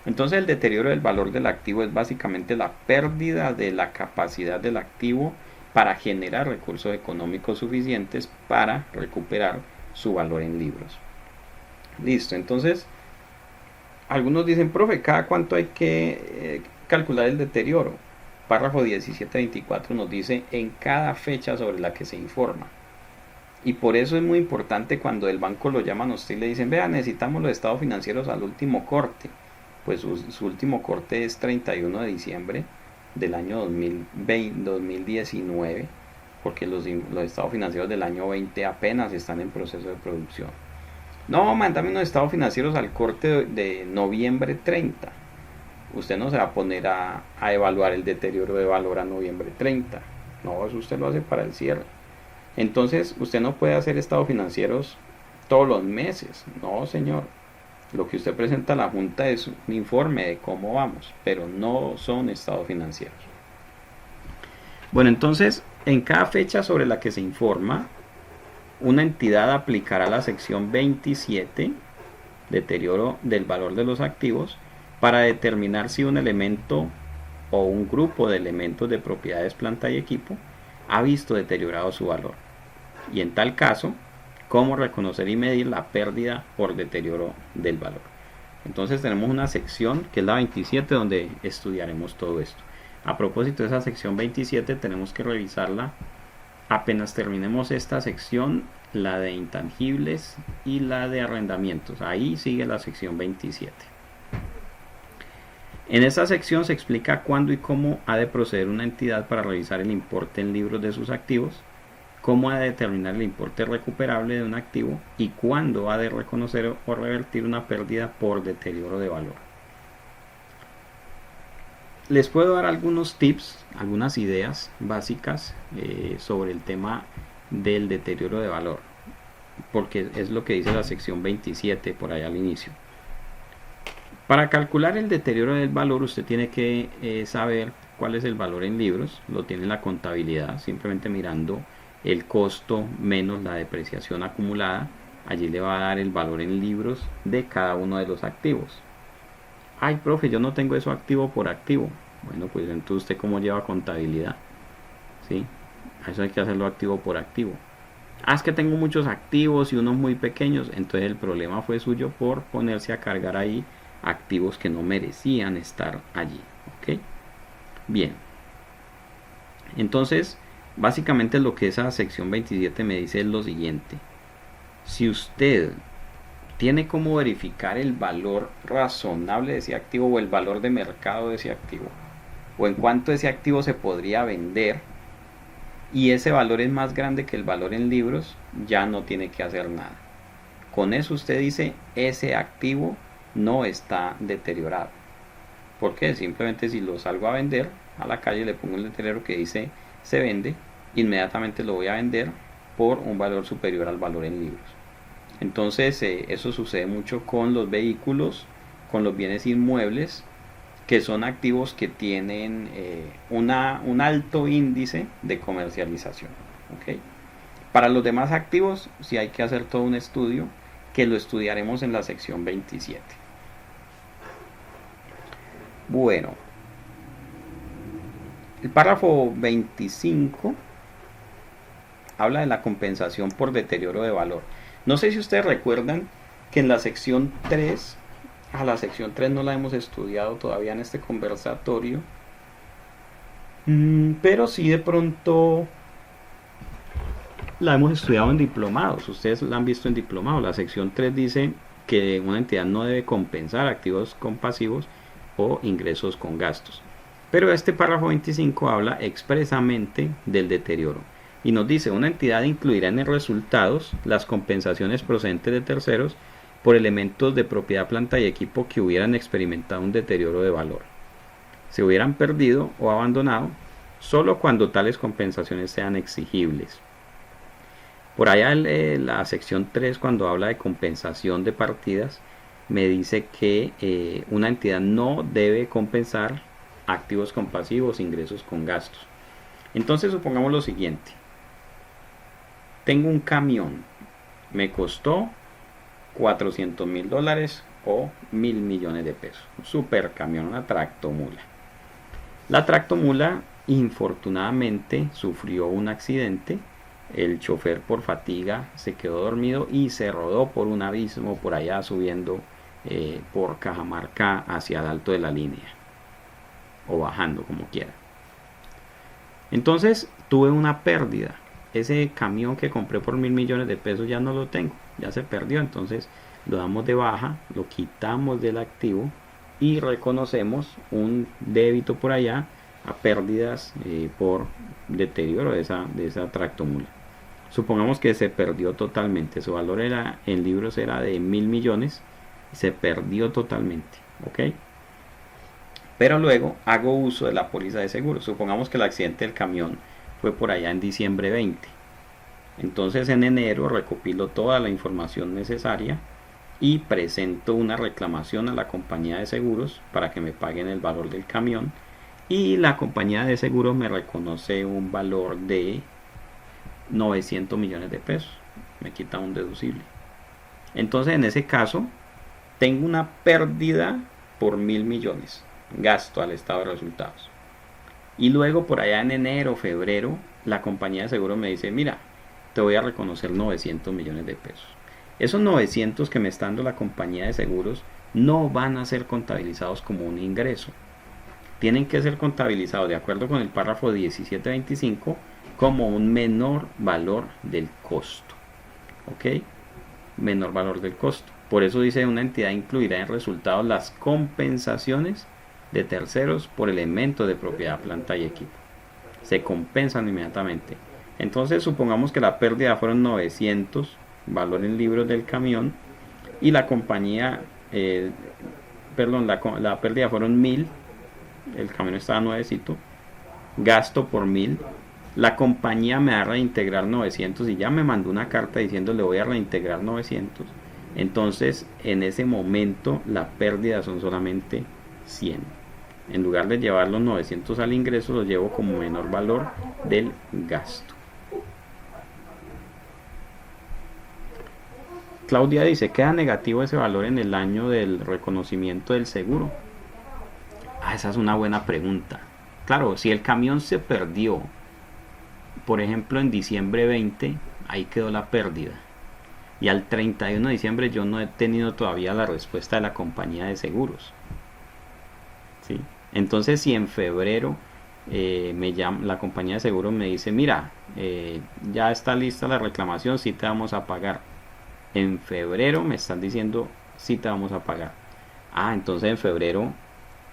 Entonces el deterioro del valor del activo es básicamente la pérdida de la capacidad del activo para generar recursos económicos suficientes para recuperar su valor en libros. Listo, entonces algunos dicen, profe, ¿cada cuánto hay que calcular el deterioro? Párrafo 1724 nos dice en cada fecha sobre la que se informa. Y por eso es muy importante cuando el banco lo llaman a usted y le dicen, vea, necesitamos los estados financieros al último corte. Pues su último corte es 31 de diciembre del año 2019, porque los estados financieros del año 20 apenas están en proceso de producción. No, mándame unos estados financieros al corte de noviembre 30. Usted no se va a poner a evaluar el deterioro de valor a noviembre 30. No, eso usted lo hace para el cierre. Entonces, usted no puede hacer estados financieros todos los meses. No, señor. Lo que usted presenta a la Junta es un informe de cómo vamos, pero no son estados financieros. Bueno, entonces, en cada fecha sobre la que se informa, una entidad aplicará la sección 27, deterioro del valor de los activos, para determinar si un elemento o un grupo de elementos de propiedades, planta y equipo ha visto deteriorado su valor. Y en tal caso, cómo reconocer y medir la pérdida por deterioro del valor. Entonces tenemos una sección que es la 27 donde estudiaremos todo esto. A propósito de esa sección 27 tenemos que revisarla apenas terminemos esta sección, la de intangibles y la de arrendamientos. Ahí sigue la sección 27. En esta sección se explica cuándo y cómo ha de proceder una entidad para revisar el importe en libros de sus activos, cómo ha de determinar el importe recuperable de un activo y cuándo ha de reconocer o revertir una pérdida por deterioro de valor. Les puedo dar algunos tips, algunas ideas básicas sobre el tema del deterioro de valor, porque es lo que dice la sección 27 por allá al inicio. Para calcular el deterioro del valor usted tiene que saber cuál es el valor en libros, lo tiene en la contabilidad, simplemente mirando el costo menos la depreciación acumulada, allí le va a dar el valor en libros de cada uno de los activos. Ay, profe, yo no tengo eso activo por activo. Bueno, pues entonces usted cómo lleva contabilidad, ¿sí? Eso hay que hacerlo activo por activo. Ah, es que tengo muchos activos y unos muy pequeños, entonces el problema fue suyo por ponerse a cargar ahí activos que no merecían estar allí, ¿ok? Bien, entonces básicamente lo que esa sección 27 me dice es lo siguiente: si usted tiene como verificar el valor razonable de ese activo o el valor de mercado de ese activo, o en cuánto ese activo se podría vender, y ese valor es más grande que el valor en libros, ya no tiene que hacer nada. Con eso usted dice, ese activo no está deteriorado. ¿Por qué? Simplemente si lo salgo a vender a la calle, le pongo el letrero que dice se vende, inmediatamente lo voy a vender por un valor superior al valor en libros. Entonces eso sucede mucho con los vehículos, con los bienes inmuebles, que son activos que tienen un alto índice de comercialización, ¿okay? Para los demás activos sí hay que hacer todo un estudio, que lo estudiaremos en la sección 27. Bueno, el párrafo 25 habla de la compensación por deterioro de valor. No sé si ustedes recuerdan que en la sección 3, la sección 3 no la hemos estudiado todavía en este conversatorio, pero sí de pronto la hemos estudiado en diplomados. Ustedes la han visto en diplomado. La sección 3 dice que una entidad no debe compensar activos con pasivos o ingresos con gastos. Pero este párrafo 25 habla expresamente del deterioro y nos dice: una entidad incluirá en los resultados las compensaciones procedentes de terceros por elementos de propiedad, planta y equipo que hubieran experimentado un deterioro de valor, se hubieran perdido o abandonado, solo cuando tales compensaciones sean exigibles. Por allá la sección 3, cuando habla de compensación de partidas, me dice que una entidad no debe compensar activos con pasivos, ingresos con gastos. Entonces supongamos lo siguiente. Tengo un camión, me costó $400,000 o 1.000 millones de pesos. Un super camión, una tractomula. La tractomula infortunadamente sufrió un accidente. El chofer por fatiga se quedó dormido y se rodó por un abismo por allá subiendo por Cajamarca hacia el alto de la línea, o bajando, como quiera. Entonces tuve una pérdida. Ese camión que compré por 1.000 millones de pesos ya no lo tengo, ya se perdió. Entonces lo damos de baja, lo quitamos del activo y reconocemos un débito por allá a pérdidas por deterioro de esa tractomula. Supongamos que se perdió totalmente. Su valor era, en libros era de 1.000 millones, se perdió totalmente, ¿ok? Pero luego hago uso de la póliza de seguro. Supongamos que el accidente del camión fue por allá en diciembre 20. Entonces en enero recopilo toda la información necesaria y presento una reclamación a la compañía de seguros para que me paguen el valor del camión, y la compañía de seguros me reconoce un valor de 900 millones de pesos, me quita un deducible. Entonces en ese caso tengo una pérdida por 1.000 millones, gasto al estado de resultados. Y luego por allá en enero, febrero, la compañía de seguros me dice, mira, te voy a reconocer 900 millones de pesos. Esos 900 que me está dando la compañía de seguros no van a ser contabilizados como un ingreso. Tienen que ser contabilizados de acuerdo con el párrafo 1725 como un menor valor del costo. ¿Ok? Menor valor del costo. Por eso dice, una entidad incluirá en resultados las compensaciones de terceros por elementos de propiedad, planta y equipo. Se compensan inmediatamente. Entonces supongamos que la pérdida fueron 900, valor en libros del camión, y la compañía, la pérdida fueron 1.000, el camión estaba nuevecito, gasto por 1.000, la compañía me va a reintegrar 900 y ya me mandó una carta diciendo le voy a reintegrar 900. Entonces en ese momento la pérdida son solamente 100. En lugar de llevar los 900 al ingreso, los llevo como menor valor del gasto. Claudia dice, ¿queda negativo ese valor en el año del reconocimiento del seguro? Esa es una buena pregunta. Claro, si el camión se perdió, por ejemplo en diciembre 20, ahí quedó la pérdida. Y al 31 de diciembre yo no he tenido todavía la respuesta de la compañía de seguros. ¿Sí? Entonces si en febrero me llama, la compañía de seguros me dice, mira, ya está lista la reclamación, sí te vamos a pagar. En febrero me están diciendo, sí te vamos a pagar. Entonces en febrero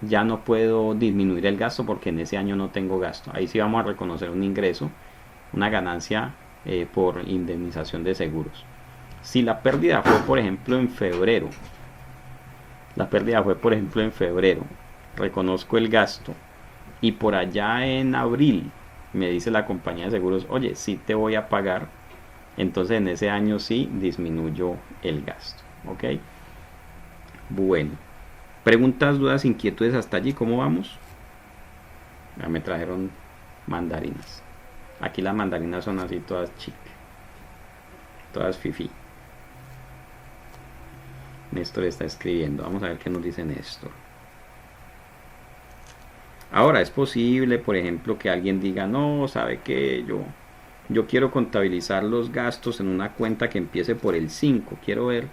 ya no puedo disminuir el gasto porque en ese año no tengo gasto. Ahí sí vamos a reconocer un ingreso, una ganancia por indemnización de seguros. Si la pérdida fue por ejemplo en febrero, reconozco el gasto y por allá en abril me dice la compañía de seguros, oye, sí te voy a pagar, entonces en ese año sí disminuyo el gasto. ¿Ok? Bueno, preguntas, dudas, inquietudes hasta allí, ¿cómo vamos? Ya me trajeron mandarinas. Aquí las mandarinas son así todas chic, todas fifi. Néstor está escribiendo, vamos a ver qué nos dice Néstor. Ahora es posible, por ejemplo, que alguien diga, no, ¿sabe qué? Yo quiero contabilizar los gastos en una cuenta que empiece por el 5. Quiero ver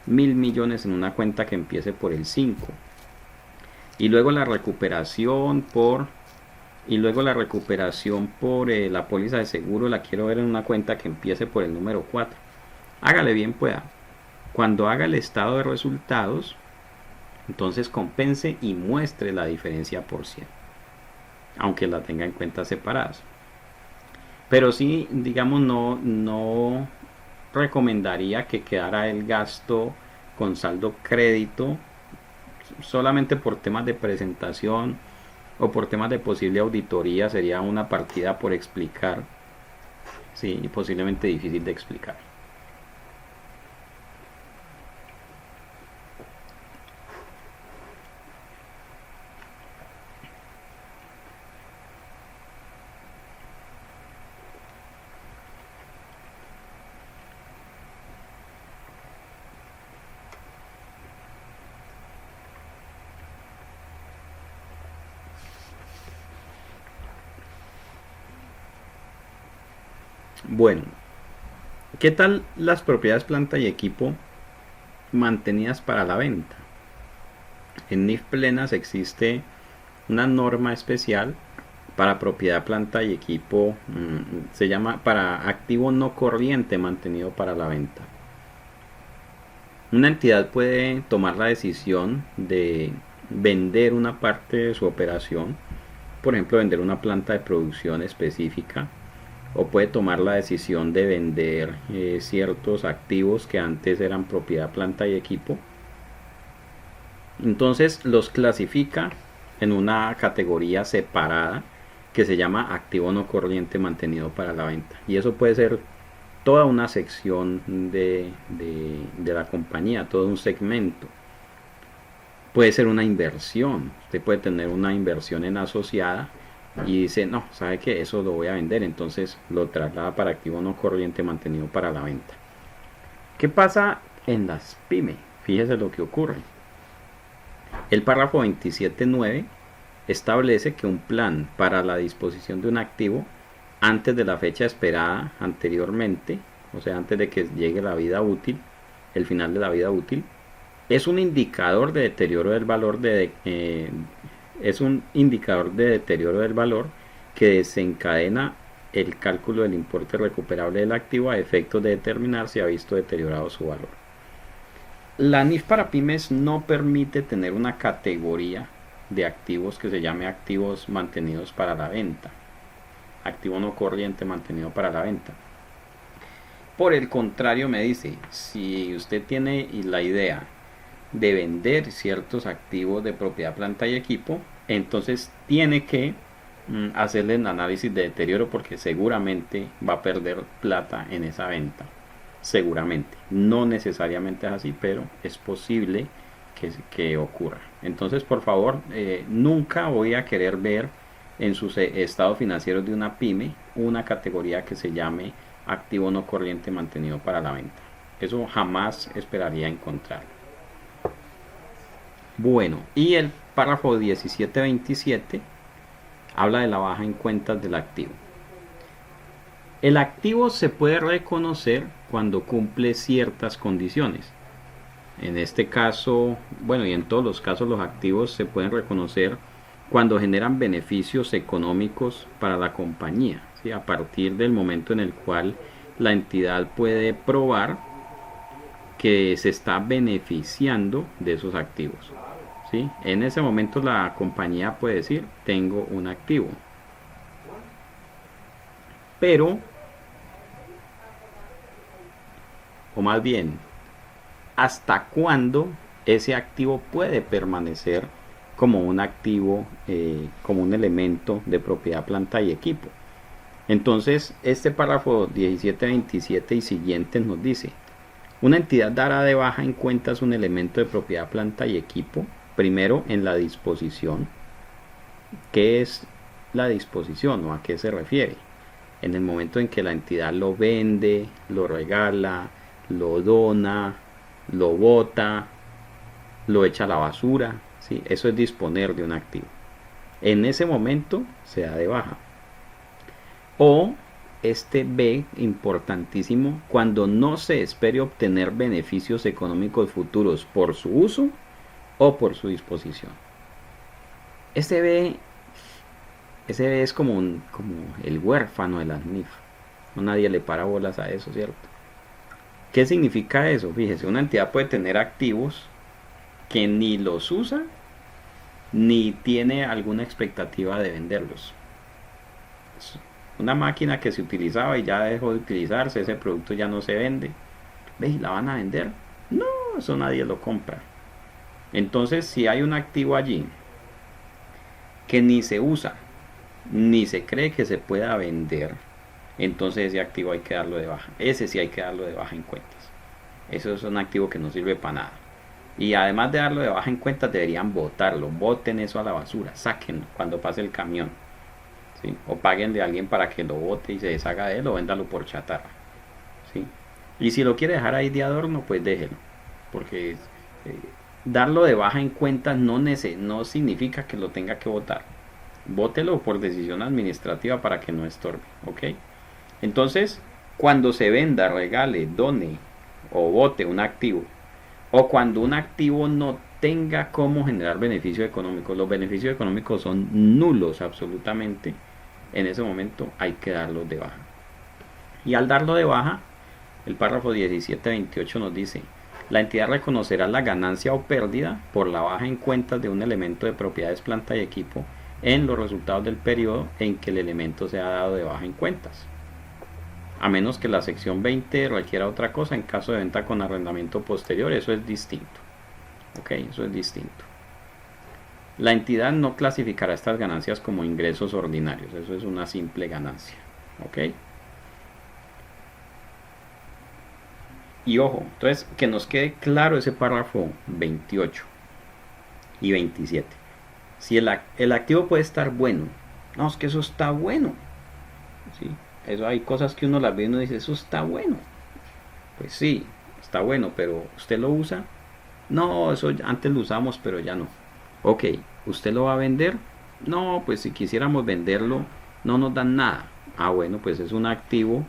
1.000 millones en una cuenta que empiece por el 5. Y luego la recuperación por la póliza de seguro la quiero ver en una cuenta que empiece por el número 4. Hágale bien pueda. Cuando haga el estado de resultados, entonces compense y muestre la diferencia por 100, aunque la tenga en cuentas separadas. Pero sí, digamos, no recomendaría que quedara el gasto con saldo crédito solamente por temas de presentación o por temas de posible auditoría. Sería una partida por explicar ¿sí? Y posiblemente difícil de explicar. Bueno, ¿qué tal las propiedades planta y equipo mantenidas para la venta? En NIF Plenas existe una norma especial para propiedad, planta y equipo, se llama para activo no corriente mantenido para la venta. Una entidad puede tomar la decisión de vender una parte de su operación, por ejemplo, vender una planta de producción específica, o puede tomar la decisión de vender ciertos activos que antes eran propiedad, planta y equipo. Entonces los clasifica en una categoría separada que se llama activo no corriente mantenido para la venta. Y eso puede ser toda una sección de la compañía, todo un segmento. Puede ser una inversión. Usted puede tener una inversión en asociada y dice, no, ¿sabe qué? Eso lo voy a vender. Entonces lo traslada para activo no corriente mantenido para la venta. ¿Qué pasa en las pymes? Fíjese lo que ocurre. El párrafo 27.9 establece que un plan para la disposición de un activo antes de la fecha esperada anteriormente, o sea, antes de que llegue la vida útil, el final de la vida útil, es un indicador de deterioro del valor que desencadena el cálculo del importe recuperable del activo a efectos de determinar si ha visto deteriorado su valor. La NIF para pymes no permite tener una categoría de activos que se llame activos mantenidos para la venta, activo no corriente mantenido para la venta. Por el contrario, me dice, si usted tiene la idea de vender ciertos activos de propiedad, planta y equipo, entonces tiene que hacerle un análisis de deterioro porque seguramente va a perder plata en esa venta. Seguramente, no necesariamente es así, pero es posible que ocurra. Entonces, por favor, nunca voy a querer ver en sus estados financieros de una pyme una categoría que se llame activo no corriente mantenido para la venta. Eso jamás esperaría encontrar. Bueno, y el párrafo 17.27 habla de la baja en cuentas del activo. El activo se puede reconocer cuando cumple ciertas condiciones. En este caso, bueno, y en todos los casos los activos se pueden reconocer cuando generan beneficios económicos para la compañía, ¿sí? A partir del momento en el cual la entidad puede probar que se está beneficiando de esos activos, ¿sí? En ese momento la compañía puede decir, tengo un activo. Pero, o más bien, ¿hasta cuándo ese activo puede permanecer como un activo, como un elemento de propiedad, planta y equipo? Entonces, este párrafo 17.27 y siguientes nos dice, una entidad dará de baja en cuentas un elemento de propiedad, planta y equipo, primero en la disposición. ¿Qué es la disposición o a qué se refiere? En el momento en que la entidad lo vende, lo regala, lo dona, lo bota, lo echa a la basura, ¿sí? Eso es disponer de un activo. En ese momento se da de baja. O este B, importantísimo, cuando no se espere obtener beneficios económicos futuros por su uso o por su disposición. Ese B es como el huérfano de las NIF. No, nadie le para bolas a eso, ¿cierto? ¿Qué significa eso? Fíjese, una entidad puede tener activos que ni los usa ni tiene alguna expectativa de venderlos. Una máquina que se utilizaba y ya dejó de utilizarse, ese producto ya no se vende. ¿Ves? ¿La van a vender? No, eso nadie lo compra. Entonces, si hay un activo allí que ni se usa, ni se cree que se pueda vender, entonces ese activo hay que darlo de baja. Ese sí hay que darlo de baja en cuentas. Eso es un activo que no sirve para nada. Y además de darlo de baja en cuentas, deberían botarlo. Boten eso a la basura. Sáquenlo cuando pase el camión. ¿Sí? O paguenle a alguien para que lo bote y se deshaga de él, o véndalo por chatarra. ¿Sí? Y si lo quiere dejar ahí de adorno, pues déjelo. Porque darlo de baja en cuentas no significa que lo tenga que botar. Bótelo por decisión administrativa para que no estorbe. ¿Ok? Entonces, cuando se venda, regale, done o bote un activo, o cuando un activo no tenga cómo generar beneficios económicos, los beneficios económicos son nulos absolutamente, en ese momento hay que darlos de baja. Y al darlo de baja, el párrafo 17-28 nos dice: la entidad reconocerá la ganancia o pérdida por la baja en cuentas de un elemento de propiedades, planta y equipo en los resultados del periodo en que el elemento sea dado de baja en cuentas, a menos que la sección 20 requiera otra cosa en caso de venta con arrendamiento posterior. Eso es distinto. Ok, eso es distinto. La entidad no clasificará estas ganancias como ingresos ordinarios. Eso es una simple ganancia. Ok. Y ojo, entonces que nos quede claro ese párrafo 28 y 27. Si el activo puede estar bueno, no, es que eso está bueno. ¿Sí? Eso hay cosas que uno las ve y uno dice, eso está bueno. Pues sí, está bueno, pero ¿usted lo usa? No, eso antes lo usamos, pero ya no. Ok, ¿usted lo va a vender? No, pues si quisiéramos venderlo, no nos dan nada. Ah, bueno, pues es un activo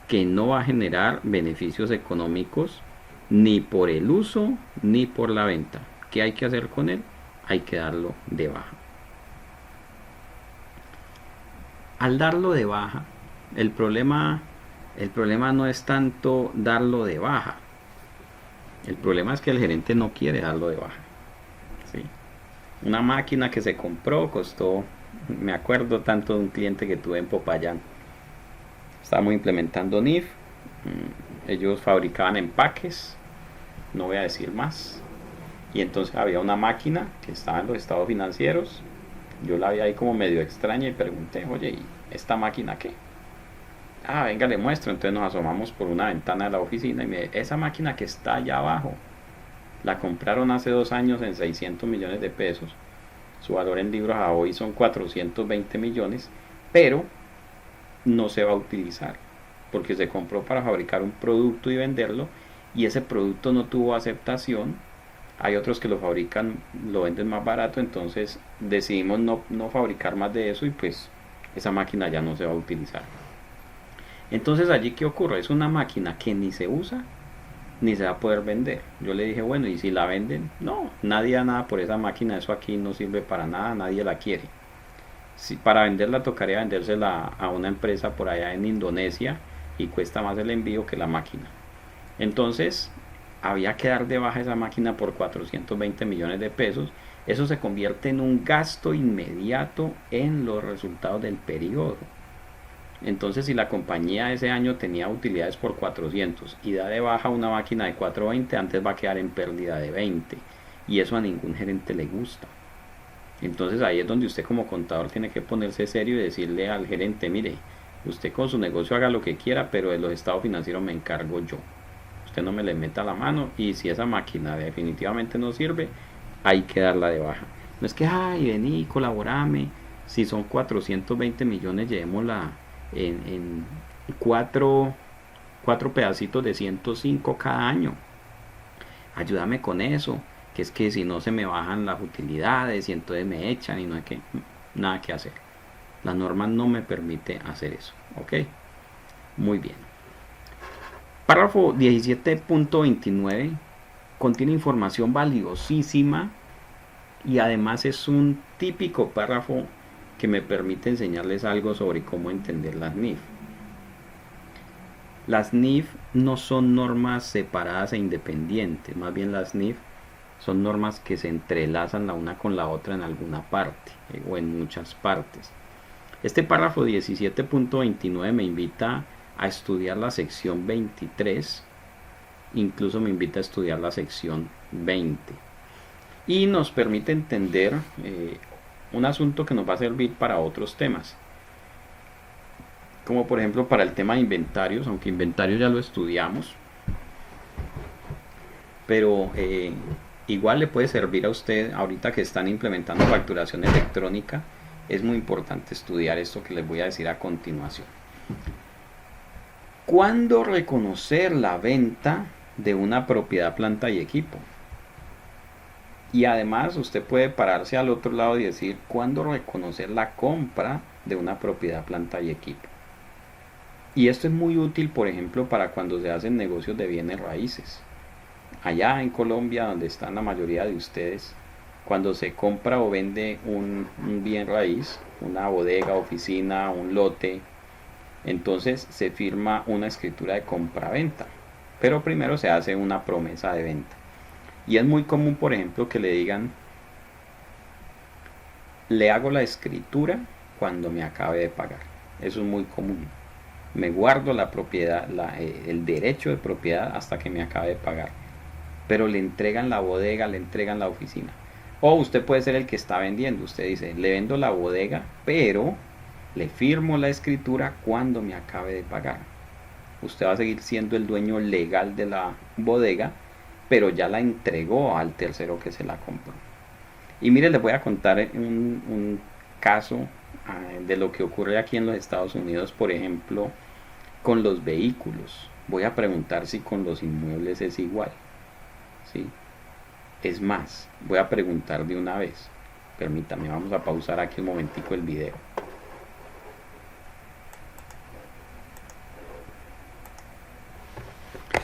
que no va a generar beneficios económicos ni por el uso ni por la venta. ¿Qué hay que hacer con él? Hay que darlo de baja. Al darlo de baja, el problema no es tanto darlo de baja. El problema es que el gerente no quiere darlo de baja. ¿Sí? Una máquina que se compró costó, me acuerdo tanto de un cliente que tuve en Popayán. Estábamos implementando NIF. Ellos fabricaban empaques, no voy a decir más. Y entonces había una máquina que estaba en los estados financieros. Yo la vi ahí como medio extraña y pregunté, oye, ¿y esta máquina qué? Ah, venga, le muestro. Entonces nos asomamos por una ventana de la oficina y me dice, esa máquina que está allá abajo, la compraron hace 2 años en 600 millones de pesos. Su valor en libros a hoy son 420 millones, pero no se va a utilizar porque se compró para fabricar un producto y venderlo, y ese producto no tuvo aceptación. Hay otros que lo fabrican, lo venden más barato, entonces decidimos no fabricar más de eso y pues esa máquina ya no se va a utilizar. Entonces allí, ¿qué ocurre? Es una máquina que ni se usa ni se va a poder vender. Yo le dije, bueno, ¿y si la venden? No, nadie da nada por esa máquina, eso aquí no sirve para nada, nadie la quiere. Si para venderla tocaría vendérsela a una empresa por allá en Indonesia y cuesta más el envío que la máquina. Entonces había que dar de baja esa máquina por 420 millones de pesos. Eso se convierte en un gasto inmediato en los resultados del periodo. Entonces, si la compañía ese año tenía utilidades por 400 y da de baja una máquina de 420, antes va a quedar en pérdida de 20. Y eso a ningún gerente le gusta. Entonces ahí es donde usted como contador tiene que ponerse serio y decirle al gerente, mire, usted con su negocio haga lo que quiera, pero de los estados financieros me encargo yo. Usted no me le meta la mano, y si esa máquina definitivamente no sirve, hay que darla de baja. No es que, ay, vení, colaborame. Si son 420 millones, llevémosla en cuatro pedacitos de 105 cada año. Ayúdame con eso, que es que si no se me bajan las utilidades y entonces me echan y no hay nada que hacer. La norma no me permite hacer eso. Ok, muy bien. Párrafo 17.29 contiene información valiosísima y además es un típico párrafo que me permite enseñarles algo sobre cómo entender las NIF. Las NIF no son normas separadas e independientes, más bien las NIF son normas que se entrelazan la una con la otra en alguna parte o en muchas partes. Este párrafo 17.29 me invita a estudiar la sección 23, incluso me invita a estudiar la sección 20 y nos permite entender un asunto que nos va a servir para otros temas. como por ejemplo para el tema de inventarios, aunque inventario ya lo estudiamos, pero igual le puede servir a usted ahorita que están implementando facturación electrónica. Es muy importante estudiar esto que les voy a decir a continuación. ¿Cuándo reconocer la venta de una propiedad, planta y equipo? Y además usted puede pararse al otro lado y decir cuándo reconocer la compra de una propiedad, planta y equipo. Y esto es muy útil, por ejemplo, para cuando se hacen negocios de bienes raíces. Allá en Colombia, donde están la mayoría de ustedes, cuando se compra o vende un bien raíz, una bodega, oficina, un lote, entonces se firma una escritura de compra-venta. Pero primero se hace una promesa de venta. Y es muy común, por ejemplo, que le digan, le hago la escritura cuando me acabe de pagar. Eso es muy común. Me guardo la propiedad, el derecho de propiedad hasta que me acabe de pagar. Pero le entregan la bodega, le entregan la oficina. O usted puede ser el que está vendiendo. Usted dice, le vendo la bodega, pero le firmo la escritura cuando me acabe de pagar. Usted va a seguir siendo el dueño legal de la bodega, pero ya la entregó al tercero que se la compró. Y mire, les voy a contar un caso de lo que ocurre aquí en los Estados Unidos, por ejemplo, con los vehículos. Voy a preguntar si con los inmuebles es igual. ¿Sí? Es más, voy a preguntar de una vez. Permítame, vamos a pausar aquí un momentico el video.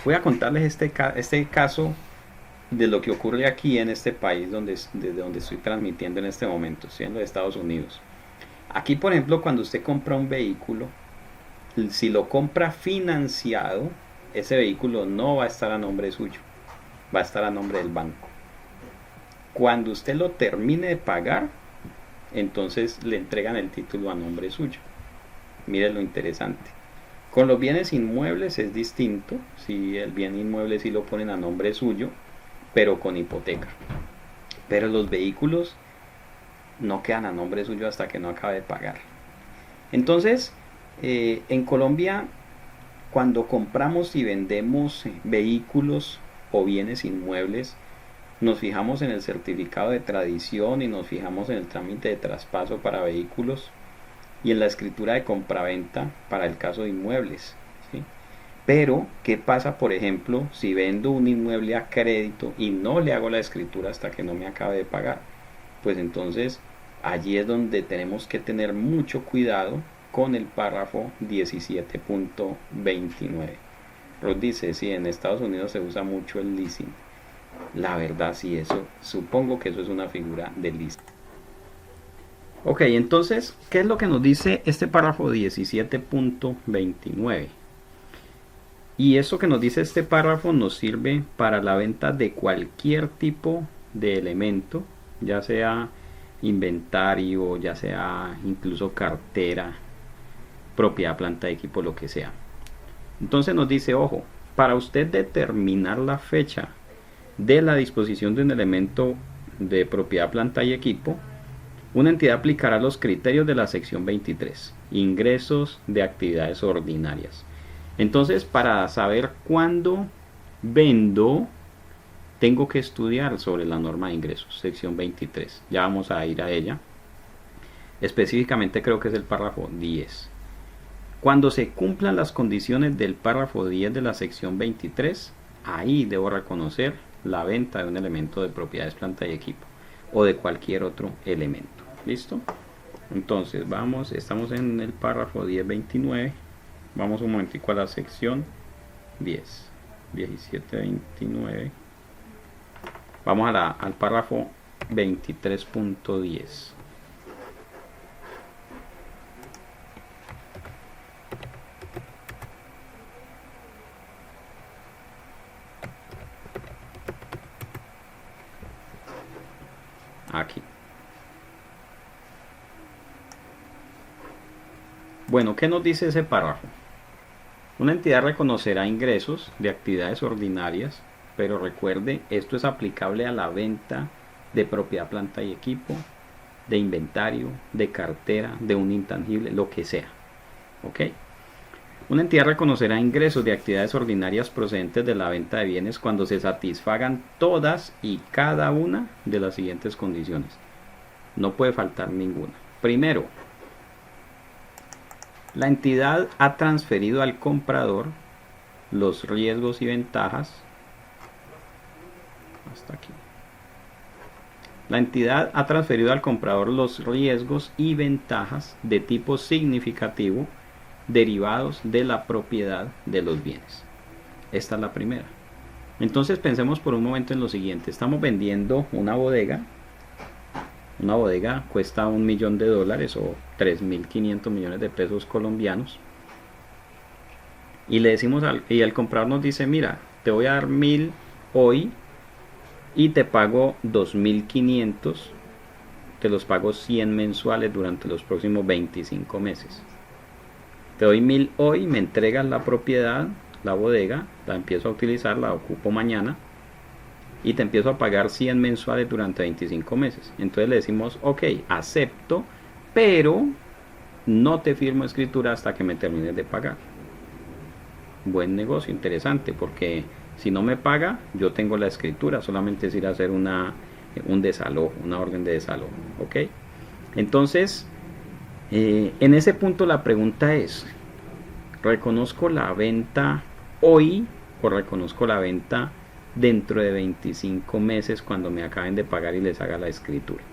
Voy a contarles este caso de lo que ocurre aquí en este país desde donde estoy transmitiendo en este momento, siendo de Estados Unidos. Aquí, por ejemplo, cuando usted compra un vehículo, si lo compra financiado, ese vehículo no va a estar a nombre suyo, va a estar a nombre del banco. Cuando usted lo termine de pagar, entonces le entregan el título a nombre suyo. Mire lo interesante. Con los bienes inmuebles es distinto. Si el bien inmueble sí lo ponen a nombre suyo, pero con hipoteca. Pero los vehículos no quedan a nombre suyo hasta que no acabe de pagar. Entonces, en Colombia, cuando compramos y vendemos vehículos o bienes inmuebles, nos fijamos en el certificado de tradición y nos fijamos en el trámite de traspaso para vehículos y en la escritura de compraventa para el caso de inmuebles, ¿sí? Pero, ¿qué pasa, por ejemplo, si vendo un inmueble a crédito y no le hago la escritura hasta que no me acabe de pagar? Pues entonces, allí es donde tenemos que tener mucho cuidado con el párrafo 17.29. Ross dice, sí, en Estados Unidos se usa mucho el leasing. La verdad, sí, supongo que eso es una figura de leasing. Ok, entonces, ¿qué es lo que nos dice este párrafo 17.29? Y eso que nos dice este párrafo nos sirve para la venta de cualquier tipo de elemento, ya sea inventario, ya sea incluso cartera, propiedad, planta de equipo, lo que sea. Entonces nos dice, ojo, para usted determinar la fecha de la disposición de un elemento de propiedad, planta y equipo, una entidad aplicará los criterios de la sección 23, ingresos de actividades ordinarias. Entonces, para saber cuándo vendo, tengo que estudiar sobre la norma de ingresos, sección 23. Ya vamos a ir a ella. Específicamente creo que es el párrafo 10. Cuando se cumplan las condiciones del párrafo 10 de la sección 23, ahí debo reconocer la venta de un elemento de propiedades, planta y equipo o de cualquier otro elemento. ¿Listo? Entonces estamos en el párrafo 10.29. Vamos un momentico a la sección 10, 17.29. Vamos al párrafo 23.10. Aquí. Bueno, ¿qué nos dice ese párrafo? Una entidad reconocerá ingresos de actividades ordinarias, pero recuerde, esto es aplicable a la venta de propiedad, planta y equipo, de inventario, de cartera, de un intangible, lo que sea. ¿Ok? Una entidad reconocerá ingresos de actividades ordinarias procedentes de la venta de bienes cuando se satisfagan todas y cada una de las siguientes condiciones. No puede faltar ninguna. Primero, la entidad ha transferido al comprador los riesgos y ventajas. Hasta aquí. La entidad ha transferido al comprador los riesgos y ventajas de tipo significativo derivados de la propiedad de los bienes. Esta es la primera. Entonces pensemos por un momento en lo siguiente. Estamos vendiendo una bodega. Una bodega cuesta $1.000.000 o 3.500 millones de pesos colombianos. Y le decimos y el comprador nos dice, mira, te voy a dar 1.000 hoy y te pago 2.500. Te los pago 100 mensuales durante los próximos 25 meses. Te doy 1.000 hoy, me entregas la propiedad, la bodega, la empiezo a utilizar, la ocupo mañana y te empiezo a pagar 100 mensuales durante 25 meses. Entonces le decimos, ok, acepto, pero no te firmo escritura hasta que me termines de pagar. Buen negocio, interesante, porque si no me paga, yo tengo la escritura, solamente es ir a hacer un desalojo, una orden de desalojo, ok. Entonces, en ese punto la pregunta es, ¿reconozco la venta hoy o reconozco la venta dentro de 25 meses cuando me acaben de pagar y les haga la escritura?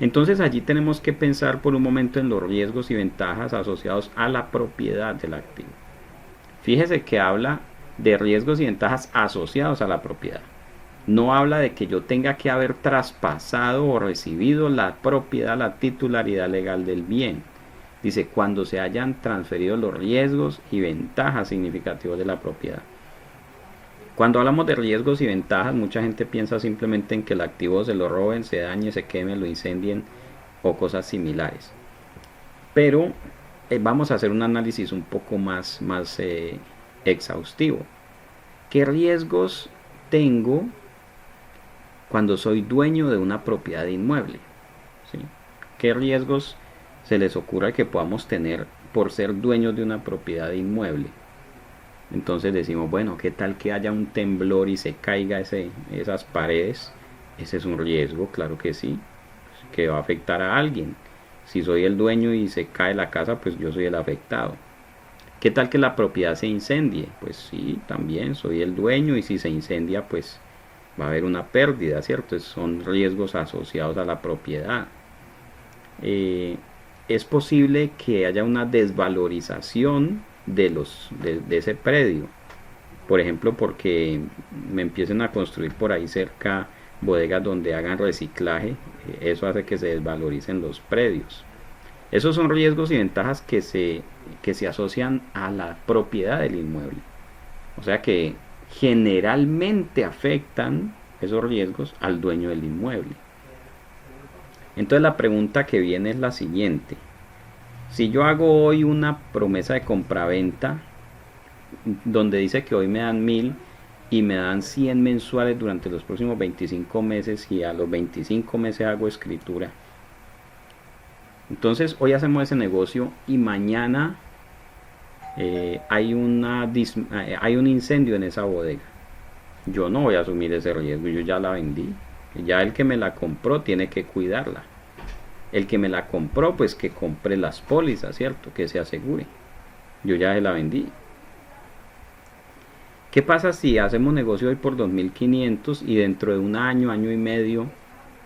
Entonces allí tenemos que pensar por un momento en los riesgos y ventajas asociados a la propiedad del activo. Fíjese que habla de riesgos y ventajas asociados a la propiedad. No habla de que yo tenga que haber traspasado o recibido la propiedad, la titularidad legal del bien. Dice, cuando se hayan transferido los riesgos y ventajas significativos de la propiedad. Cuando hablamos de riesgos y ventajas, mucha gente piensa simplemente en que el activo se lo roben, se dañe, se queme, lo incendien o cosas similares. Pero vamos a hacer un análisis un poco más exhaustivo. ¿Qué riesgos tengo cuando soy dueño de una propiedad inmueble? ¿Sí? ¿Qué riesgos se les ocurre que podamos tener por ser dueños de una propiedad inmueble? Entonces decimos, bueno, ¿qué tal que haya un temblor y se caiga esas paredes? Ese es un riesgo, claro que sí, que va a afectar a alguien. Si soy el dueño y se cae la casa, pues yo soy el afectado. ¿Qué tal que la propiedad se incendie? Pues sí, también soy el dueño y si se incendia, pues va a haber una pérdida, ¿cierto? Son riesgos asociados a la propiedad. Es posible que haya una desvalorización de ese predio. Por ejemplo, porque me empiecen a construir por ahí cerca bodegas donde hagan reciclaje. Eso hace que se desvaloricen los predios. Esos son riesgos y ventajas que se asocian a la propiedad del inmueble. O sea que generalmente afectan esos riesgos al dueño del inmueble. Entonces la pregunta que viene es la siguiente. Si yo hago hoy una promesa de compraventa donde dice que hoy me dan 1.000 y me dan 100 mensuales durante los próximos 25 meses y a los 25 meses hago escritura. Entonces hoy hacemos ese negocio y mañana hay un incendio en esa bodega. Yo no voy a asumir ese riesgo, yo ya la vendí. Ya el que me la compró tiene que cuidarla. El que me la compró, pues que compre las pólizas, ¿cierto? Que se asegure. Yo ya se la vendí. ¿Qué pasa si hacemos negocio hoy por 2.500 y dentro de un año, año y medio,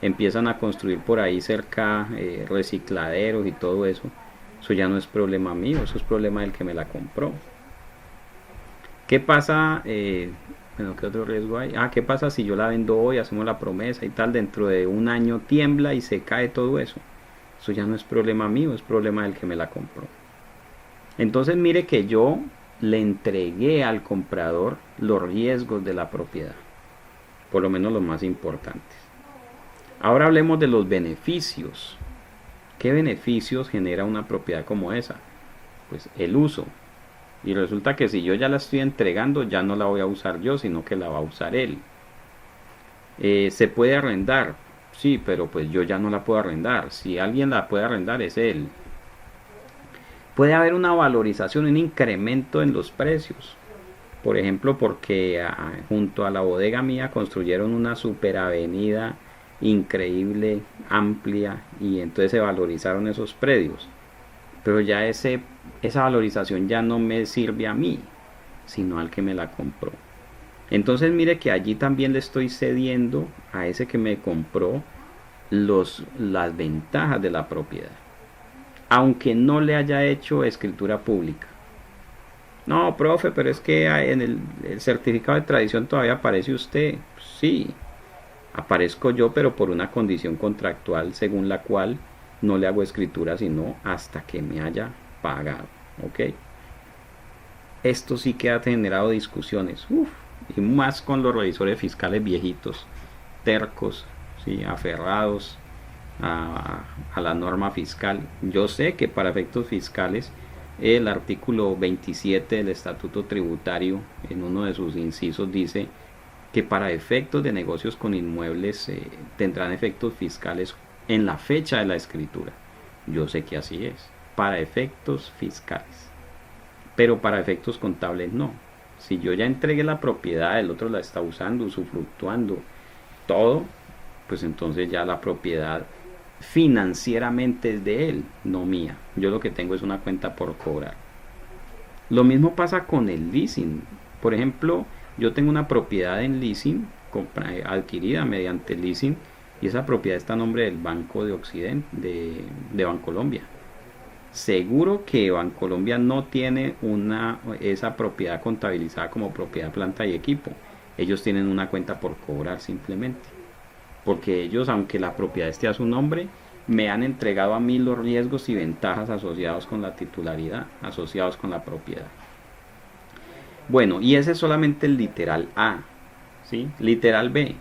empiezan a construir por ahí cerca recicladeros y todo eso? Eso ya no es problema mío, eso es problema del que me la compró. ¿Qué pasa? Bueno, ¿qué otro riesgo hay? ¿Qué pasa si yo la vendo hoy, hacemos la promesa y tal, dentro de un año tiembla y se cae todo eso? Eso ya no es problema mío, es problema del que me la compró. Entonces mire que yo le entregué al comprador los riesgos de la propiedad, por lo menos los más importantes. Ahora hablemos de los beneficios. ¿Qué beneficios genera una propiedad como esa? Pues el uso. Y resulta que si yo ya la estoy entregando, ya no la voy a usar yo, sino que la va a usar él. ¿Se puede arrendar? Sí, pero pues yo ya no la puedo arrendar. Si alguien la puede arrendar es él. Puede haber una valorización, un incremento en los precios. Por ejemplo, porque junto a la bodega mía construyeron una superavenida increíble, amplia, y entonces se valorizaron esos predios. Pero ya esa valorización ya no me sirve a mí, sino al que me la compró. Entonces mire que allí también le estoy cediendo a ese que me compró las ventajas de la propiedad, aunque no le haya hecho escritura pública. No, profe, pero es que en el certificado de tradición todavía aparece usted. Sí, aparezco yo, pero por una condición contractual según la cual no le hago escritura sino hasta que me haya pagado. ¿Ok? Esto sí que ha generado discusiones. Y más con los revisores fiscales viejitos, tercos, ¿sí? Aferrados a la norma fiscal. Yo sé que para efectos fiscales el artículo 27 del Estatuto Tributario, en uno de sus incisos, dice que para efectos de negocios con inmuebles tendrán efectos fiscales en la fecha de la escritura. Yo sé que así es, para efectos fiscales, pero para efectos contables no. Si yo ya entregué la propiedad, el otro la está usando, usufructuando, todo, pues entonces ya la propiedad financieramente es de él, no mía. Yo lo que tengo es una cuenta por cobrar. Lo mismo pasa con el leasing. Por ejemplo, yo tengo una propiedad en leasing adquirida mediante leasing, y esa propiedad está a nombre del Banco de Occidente, de Bancolombia. Seguro que Bancolombia no tiene esa propiedad contabilizada como propiedad, planta y equipo. Ellos tienen una cuenta por cobrar simplemente, porque ellos, aunque la propiedad esté a su nombre, me han entregado a mí los riesgos y ventajas asociados con la titularidad, asociados con la propiedad. Bueno, y ese es solamente el literal A, ¿sí? Literal B.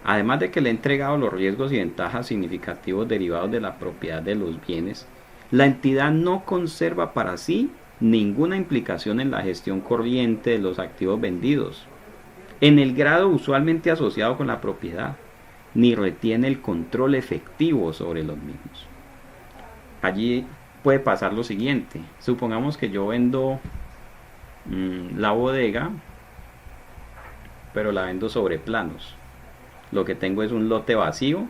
Además de que le he entregado los riesgos y ventajas significativos derivados de la propiedad de los bienes, la entidad no conserva para sí ninguna implicación en la gestión corriente de los activos vendidos, en el grado usualmente asociado con la propiedad, ni retiene el control efectivo sobre los mismos. Allí puede pasar lo siguiente. Supongamos que yo vendo la bodega, pero la vendo sobre planos. Lo que tengo es un lote vacío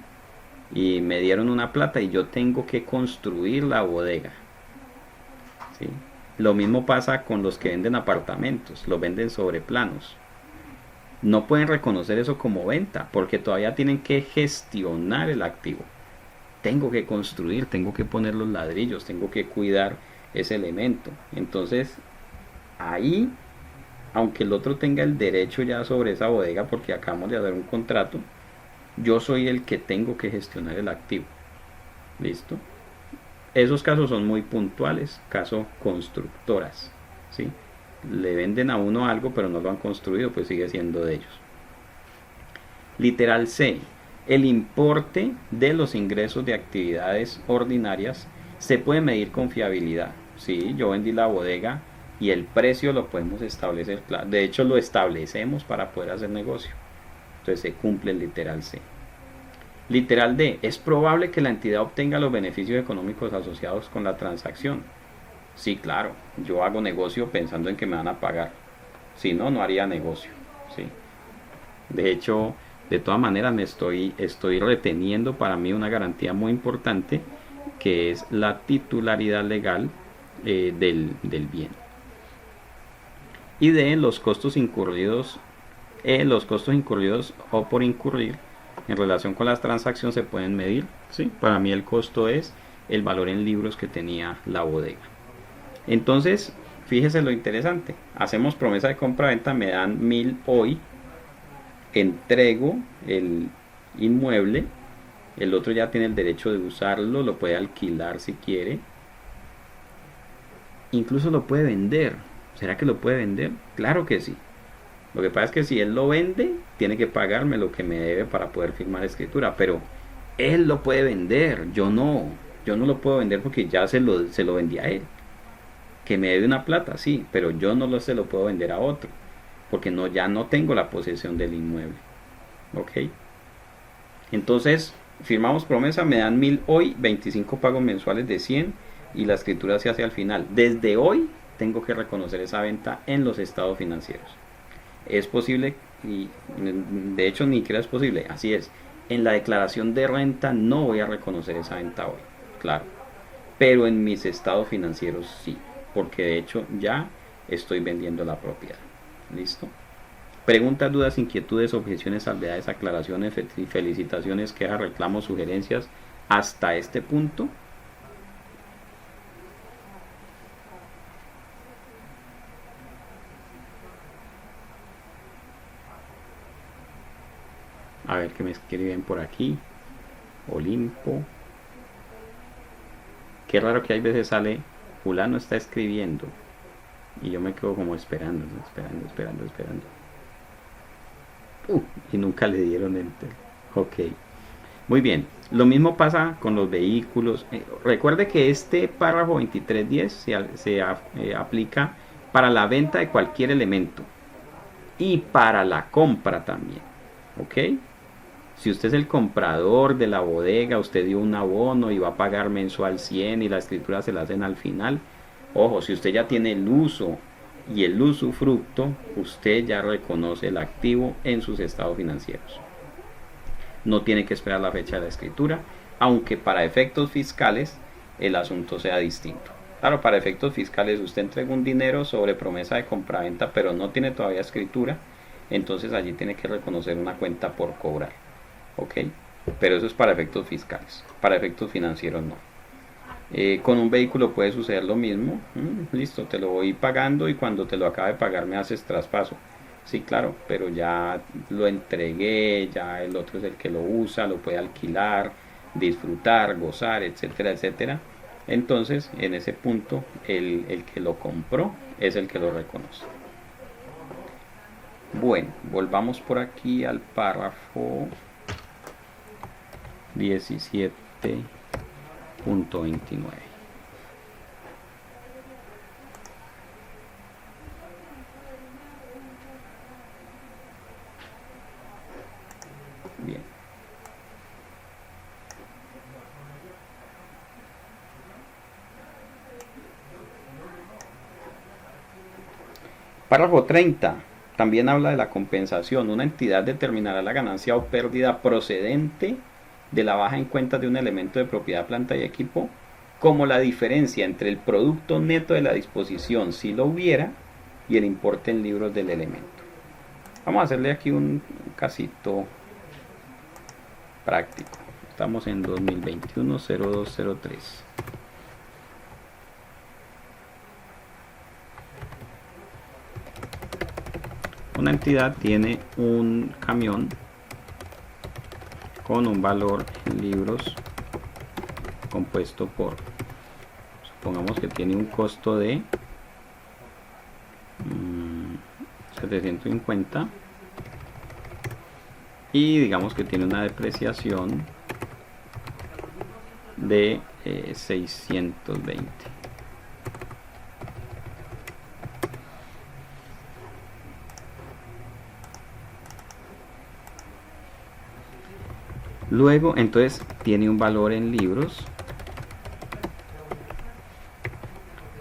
y me dieron una plata y yo tengo que construir la bodega, ¿sí? Lo mismo pasa con los que venden apartamentos, los venden sobre planos. No pueden reconocer eso como venta porque todavía tienen que gestionar el activo. Tengo que construir, tengo que poner los ladrillos, tengo que cuidar ese elemento. Entonces, ahí, aunque el otro tenga el derecho ya sobre esa bodega porque acabamos de hacer un contrato, yo soy el que tengo que gestionar el activo. ¿Listo? Esos casos son muy puntuales, caso constructoras, ¿sí? Le venden a uno algo pero no lo han construido, pues sigue siendo de ellos. Literal C. El importe de los ingresos de actividades ordinarias se puede medir con fiabilidad. Sí, yo vendí la bodega y el precio lo podemos establecer. De hecho, lo establecemos para poder hacer negocio. Entonces se cumple el literal C. Literal D. Es probable que la entidad obtenga los beneficios económicos asociados con la transacción. Sí, claro, yo hago negocio pensando en que me van a pagar. Si no, no haría negocio, ¿sí? De hecho, de todas maneras estoy reteniendo para mí una garantía muy importante, que es la titularidad legal del bien. Y de los costos incurridos o por incurrir en relación con las transacciones se pueden medir, ¿sí? Para mí el costo es el valor en libros que tenía la bodega. Entonces, fíjese lo interesante. Hacemos promesa de compra-venta, me dan 1000 hoy, entrego el inmueble, el otro ya tiene el derecho de usarlo, lo puede alquilar si quiere, incluso lo puede vender. ¿Será que lo puede vender? Claro que sí. Lo que pasa es que si él lo vende, tiene que pagarme lo que me debe para poder firmar escritura, pero él lo puede vender, yo no lo puedo vender porque ya se lo vendí a él. Que me debe una plata, sí, pero yo no se lo puedo vender a otro, porque ya no tengo la posesión del inmueble. ¿Ok? Entonces, firmamos promesa, me dan 1000 hoy, 25 pagos mensuales de 100, y la escritura se hace al final. Desde hoy tengo que reconocer esa venta en los estados financieros. Es posible, y de hecho ni siquiera es posible, así es. En la declaración de renta no voy a reconocer esa venta hoy, claro. Pero en mis estados financieros sí, porque de hecho ya estoy vendiendo la propiedad. ¿Listo? Preguntas, dudas, inquietudes, objeciones, salvedades, aclaraciones, felicitaciones, quejas, reclamos, sugerencias hasta este punto. A ver qué me escriben por aquí. Olimpo. Qué raro que hay veces sale fulano está escribiendo y yo me quedo como esperando. Y nunca le dieron enter. Ok. Muy bien. Lo mismo pasa con los vehículos. Recuerde que este párrafo 2310 se aplica para la venta de cualquier elemento y para la compra también. ¿Ok? Si usted es el comprador de la bodega, usted dio un abono y va a pagar mensual 100 y la escritura se la hacen al final. Ojo, si usted ya tiene el uso y el usufructo, usted ya reconoce el activo en sus estados financieros. No tiene que esperar la fecha de la escritura, aunque para efectos fiscales el asunto sea distinto. Claro, para efectos fiscales usted entrega un dinero sobre promesa de compraventa, pero no tiene todavía escritura, entonces allí tiene que reconocer una cuenta por cobrar. ¿Ok? Pero eso es para efectos fiscales, para efectos financieros no. Con un vehículo puede suceder lo mismo. Listo, te lo voy pagando y cuando te lo acabe de pagar me haces traspaso. Sí, claro, pero ya lo entregué, ya el otro es el que lo usa, lo puede alquilar, disfrutar, gozar, etcétera, etcétera. Entonces, en ese punto, el que lo compró es el que lo reconoce. Bueno, volvamos por aquí al párrafo 17.29. Bien. Párrafo 30. También habla de la compensación. Una entidad determinará la ganancia o pérdida procedente de la baja en cuenta de un elemento de propiedad, planta y equipo como la diferencia entre el producto neto de la disposición, si lo hubiera, y el importe en libros del elemento. Vamos a hacerle aquí un casito práctico. Estamos en 2021-0203. Una entidad tiene un camión con un valor en libros compuesto por, supongamos que tiene un costo de 750 y digamos que tiene una depreciación de 620. Luego, entonces, tiene un valor en libros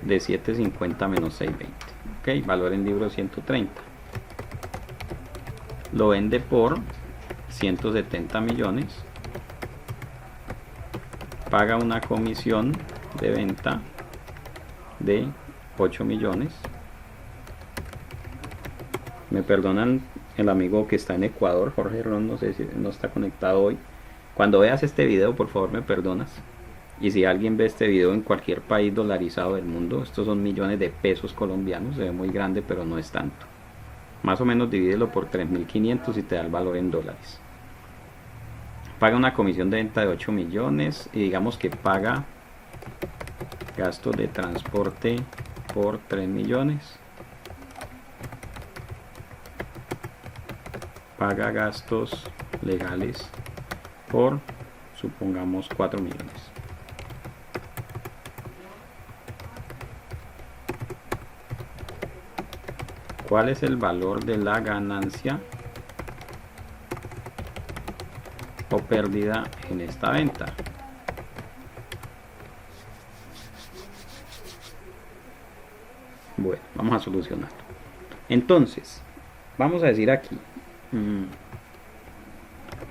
de 750 menos 620. Ok, valor en libros 130. Lo vende por 170 millones. Paga una comisión de venta de 8 millones. Me perdonan el amigo que está en Ecuador, Jorge Ron, no sé si no está conectado hoy. Cuando veas este video, por favor me perdonas. Y si alguien ve este video en cualquier país dolarizado del mundo, estos son millones de pesos colombianos, se ve muy grande, pero no es tanto. Más o menos divídelo por 3.500 y te da el valor en dólares. Paga una comisión de venta de 8 millones y digamos que paga gastos de transporte por 3 millones. Paga gastos legales por, supongamos, 4 millones. ¿Cuál es el valor de la ganancia o pérdida en esta venta? Bueno, vamos a solucionarlo. Entonces, vamos a decir aquí,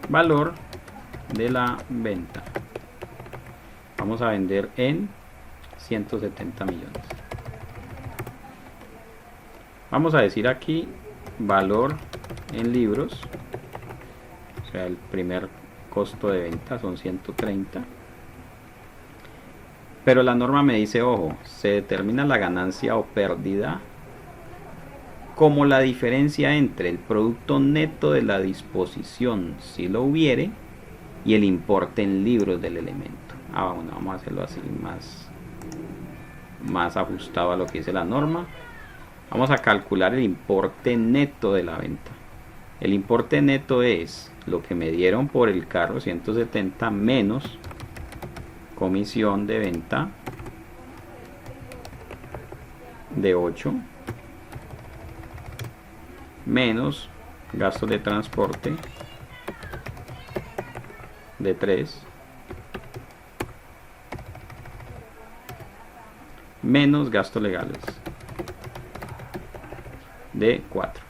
valor de la venta. Vamos a vender en 170 millones. Vamos a decir aquí valor en libros, o sea, el primer costo de venta son 130. Pero la norma me dice, ojo, se determina la ganancia o pérdida como la diferencia entre el producto neto de la disposición, si lo hubiere, y el importe en libros del elemento. Bueno, vamos a hacerlo así más ajustado a lo que dice la norma. Vamos a calcular el importe neto de la venta. El importe neto es lo que me dieron por el carro, 170, menos comisión de venta de 8, menos gastos de transporte de 3, menos gastos legales de 4.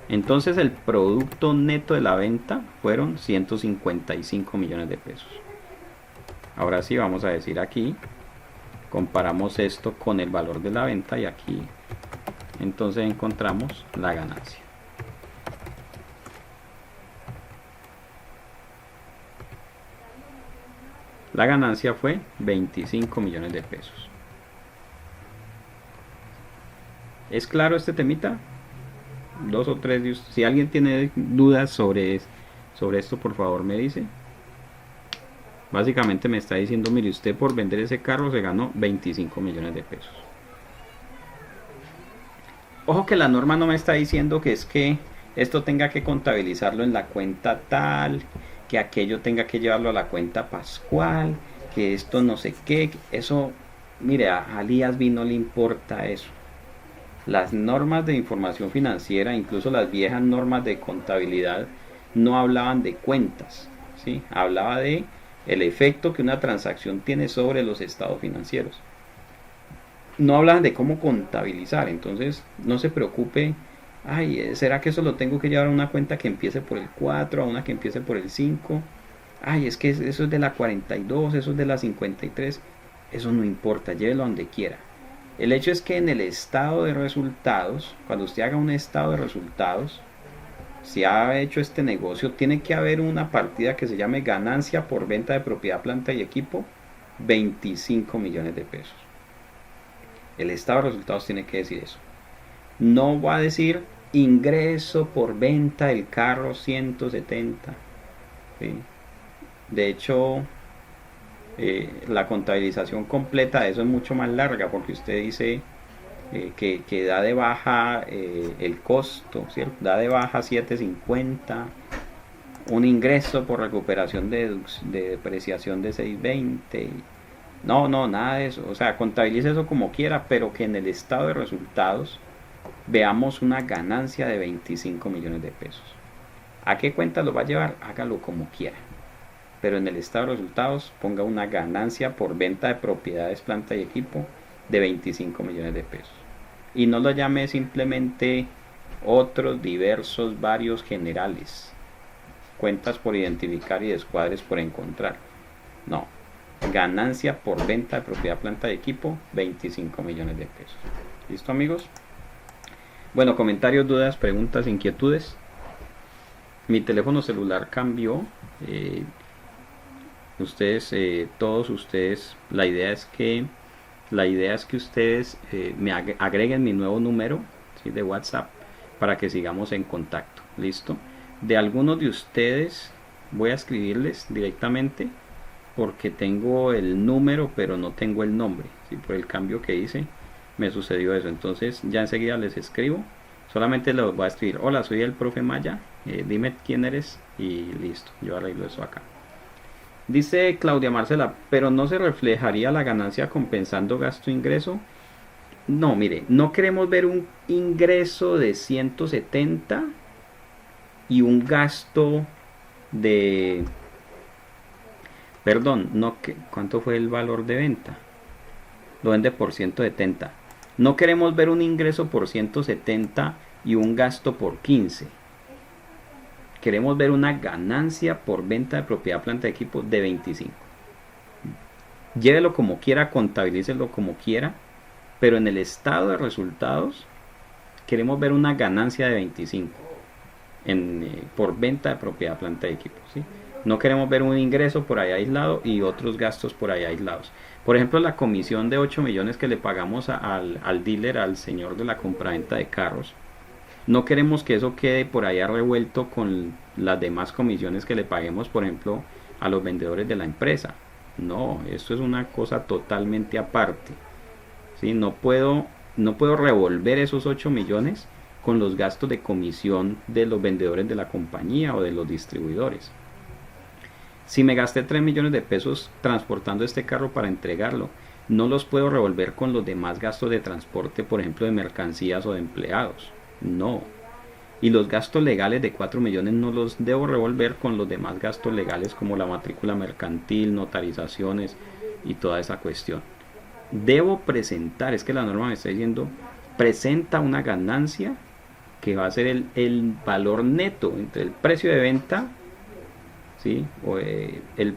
Entonces el producto neto de la venta fueron 155 millones de pesos. Ahora sí vamos a decir aquí, comparamos esto con el valor de la venta y aquí entonces encontramos la ganancia. La ganancia fue 25 millones de pesos. ¿Es claro este temita? Dos o tres de ustedes. Si alguien tiene dudas sobre esto, por favor me dice. Básicamente me está diciendo, mire, usted por vender ese carro se ganó 25 millones de pesos. Ojo que la norma no me está diciendo que es que esto tenga que contabilizarlo en la cuenta tal, que aquello tenga que llevarlo a la cuenta pascual, que esto no sé qué. Eso, mire, a IASB no le importa eso. Las normas de información financiera, incluso las viejas normas de contabilidad, no hablaban de cuentas, ¿sí? Hablaba de el efecto que una transacción tiene sobre los estados financieros. No hablaban de cómo contabilizar, entonces no se preocupe, ay, ¿será que eso lo tengo que llevar a una cuenta que empiece por el 4, a una que empiece por el 5? Ay, es que eso es de la 42, eso es de la 53, eso no importa, llévelo donde quiera. El hecho es que en el estado de resultados, cuando usted haga un estado de resultados, si ha hecho este negocio, tiene que haber una partida que se llame ganancia por venta de propiedad, planta y equipo, 25 millones de pesos. El estado de resultados tiene que decir eso. No va a decir ingreso por venta del carro 170. ¿Sí? De hecho, la contabilización completa de eso es mucho más larga, porque usted dice que da de baja el costo, ¿cierto? Da de baja 750, un ingreso por recuperación de depreciación de 620. No, nada de eso. O sea, contabilice eso como quiera, pero que en el estado de resultados veamos una ganancia de 25 millones de pesos. ¿A qué cuenta lo va a llevar? Hágalo como quiera. Pero en el estado de resultados ponga una ganancia por venta de propiedades, planta y equipo de 25 millones de pesos. Y no lo llame simplemente otros, diversos, varios, generales. Cuentas por identificar y descuadres por encontrar. No. Ganancia por venta de propiedad, planta y equipo, 25 millones de pesos. ¿Listo, amigos? Bueno, comentarios, dudas, preguntas, inquietudes. Mi teléfono celular cambió. Todos ustedes, la idea es que ustedes me agreguen mi nuevo número, ¿sí?, de WhatsApp, para que sigamos en contacto. ¿Listo? De algunos de ustedes voy a escribirles directamente, porque tengo el número pero no tengo el nombre, ¿sí? Por el cambio que hice me sucedió eso. Entonces ya enseguida les escribo, solamente les voy a escribir: hola, soy el profe Maya, dime quién eres, y listo, yo arreglo eso acá. Dice Claudia Marcela: pero no se reflejaría la ganancia compensando gasto-ingreso. No, mire, no queremos ver un ingreso de 170 y un gasto de Perdón, no, ¿cuánto fue el valor de venta? Lo vende por 170. No queremos ver un ingreso por 170 y un gasto por 15. Queremos ver una ganancia por venta de propiedad, planta de equipo de 25. Llévelo como quiera, contabilícelo como quiera, pero en el estado de resultados queremos ver una ganancia de 25 por venta de propiedad, planta de equipo, ¿sí? No queremos ver un ingreso por ahí aislado y otros gastos por ahí aislados. Por ejemplo, la comisión de 8 millones que le pagamos al dealer, al señor de la compraventa de carros, no queremos que eso quede por allá revuelto con las demás comisiones que le paguemos, por ejemplo, a los vendedores de la empresa. No, esto es una cosa totalmente aparte, ¿sí? No puedo revolver esos 8 millones con los gastos de comisión de los vendedores de la compañía o de los distribuidores. Si me gasté 3 millones de pesos transportando este carro para entregarlo, no los puedo revolver con los demás gastos de transporte, por ejemplo, de mercancías o de empleados. No. Y los gastos legales de 4 millones no los debo revolver con los demás gastos legales como la matrícula mercantil, notarizaciones y toda esa cuestión. Debo presentar, es que la norma me está diciendo, presenta una ganancia que va a ser el valor neto entre el precio de venta, ¿sí? O el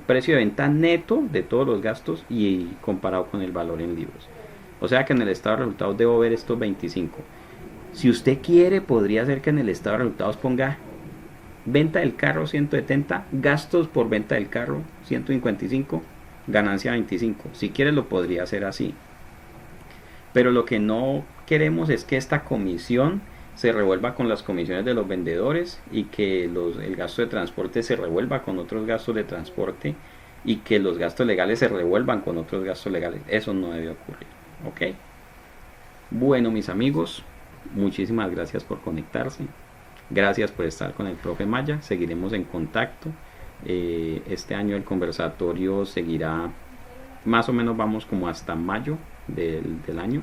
precio de venta neto de todos los gastos y comparado con el valor en libros. O sea que en el estado de resultados debo ver estos 25. Si usted quiere, podría ser que en el estado de resultados ponga venta del carro 170, gastos por venta del carro 155, ganancia 25. Si quiere lo podría hacer así. Pero lo que no queremos es que esta comisión se revuelva con las comisiones de los vendedores y que el gasto de transporte se revuelva con otros gastos de transporte y que los gastos legales se revuelvan con otros gastos legales. Eso no debe ocurrir. ¿Ok? Bueno, mis amigos, muchísimas gracias por conectarse. Gracias por estar con el profe Maya. Seguiremos en contacto. Este año el conversatorio seguirá, más o menos vamos como hasta mayo del año.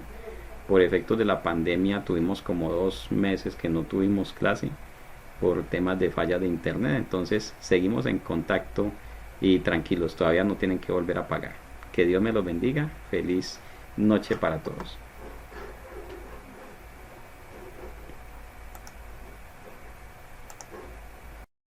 Por efectos de la pandemia tuvimos como 2 meses que no tuvimos clase por temas de fallas de internet. Entonces seguimos en contacto y tranquilos, todavía no tienen que volver a pagar. Que Dios me los bendiga. Feliz noche para todos.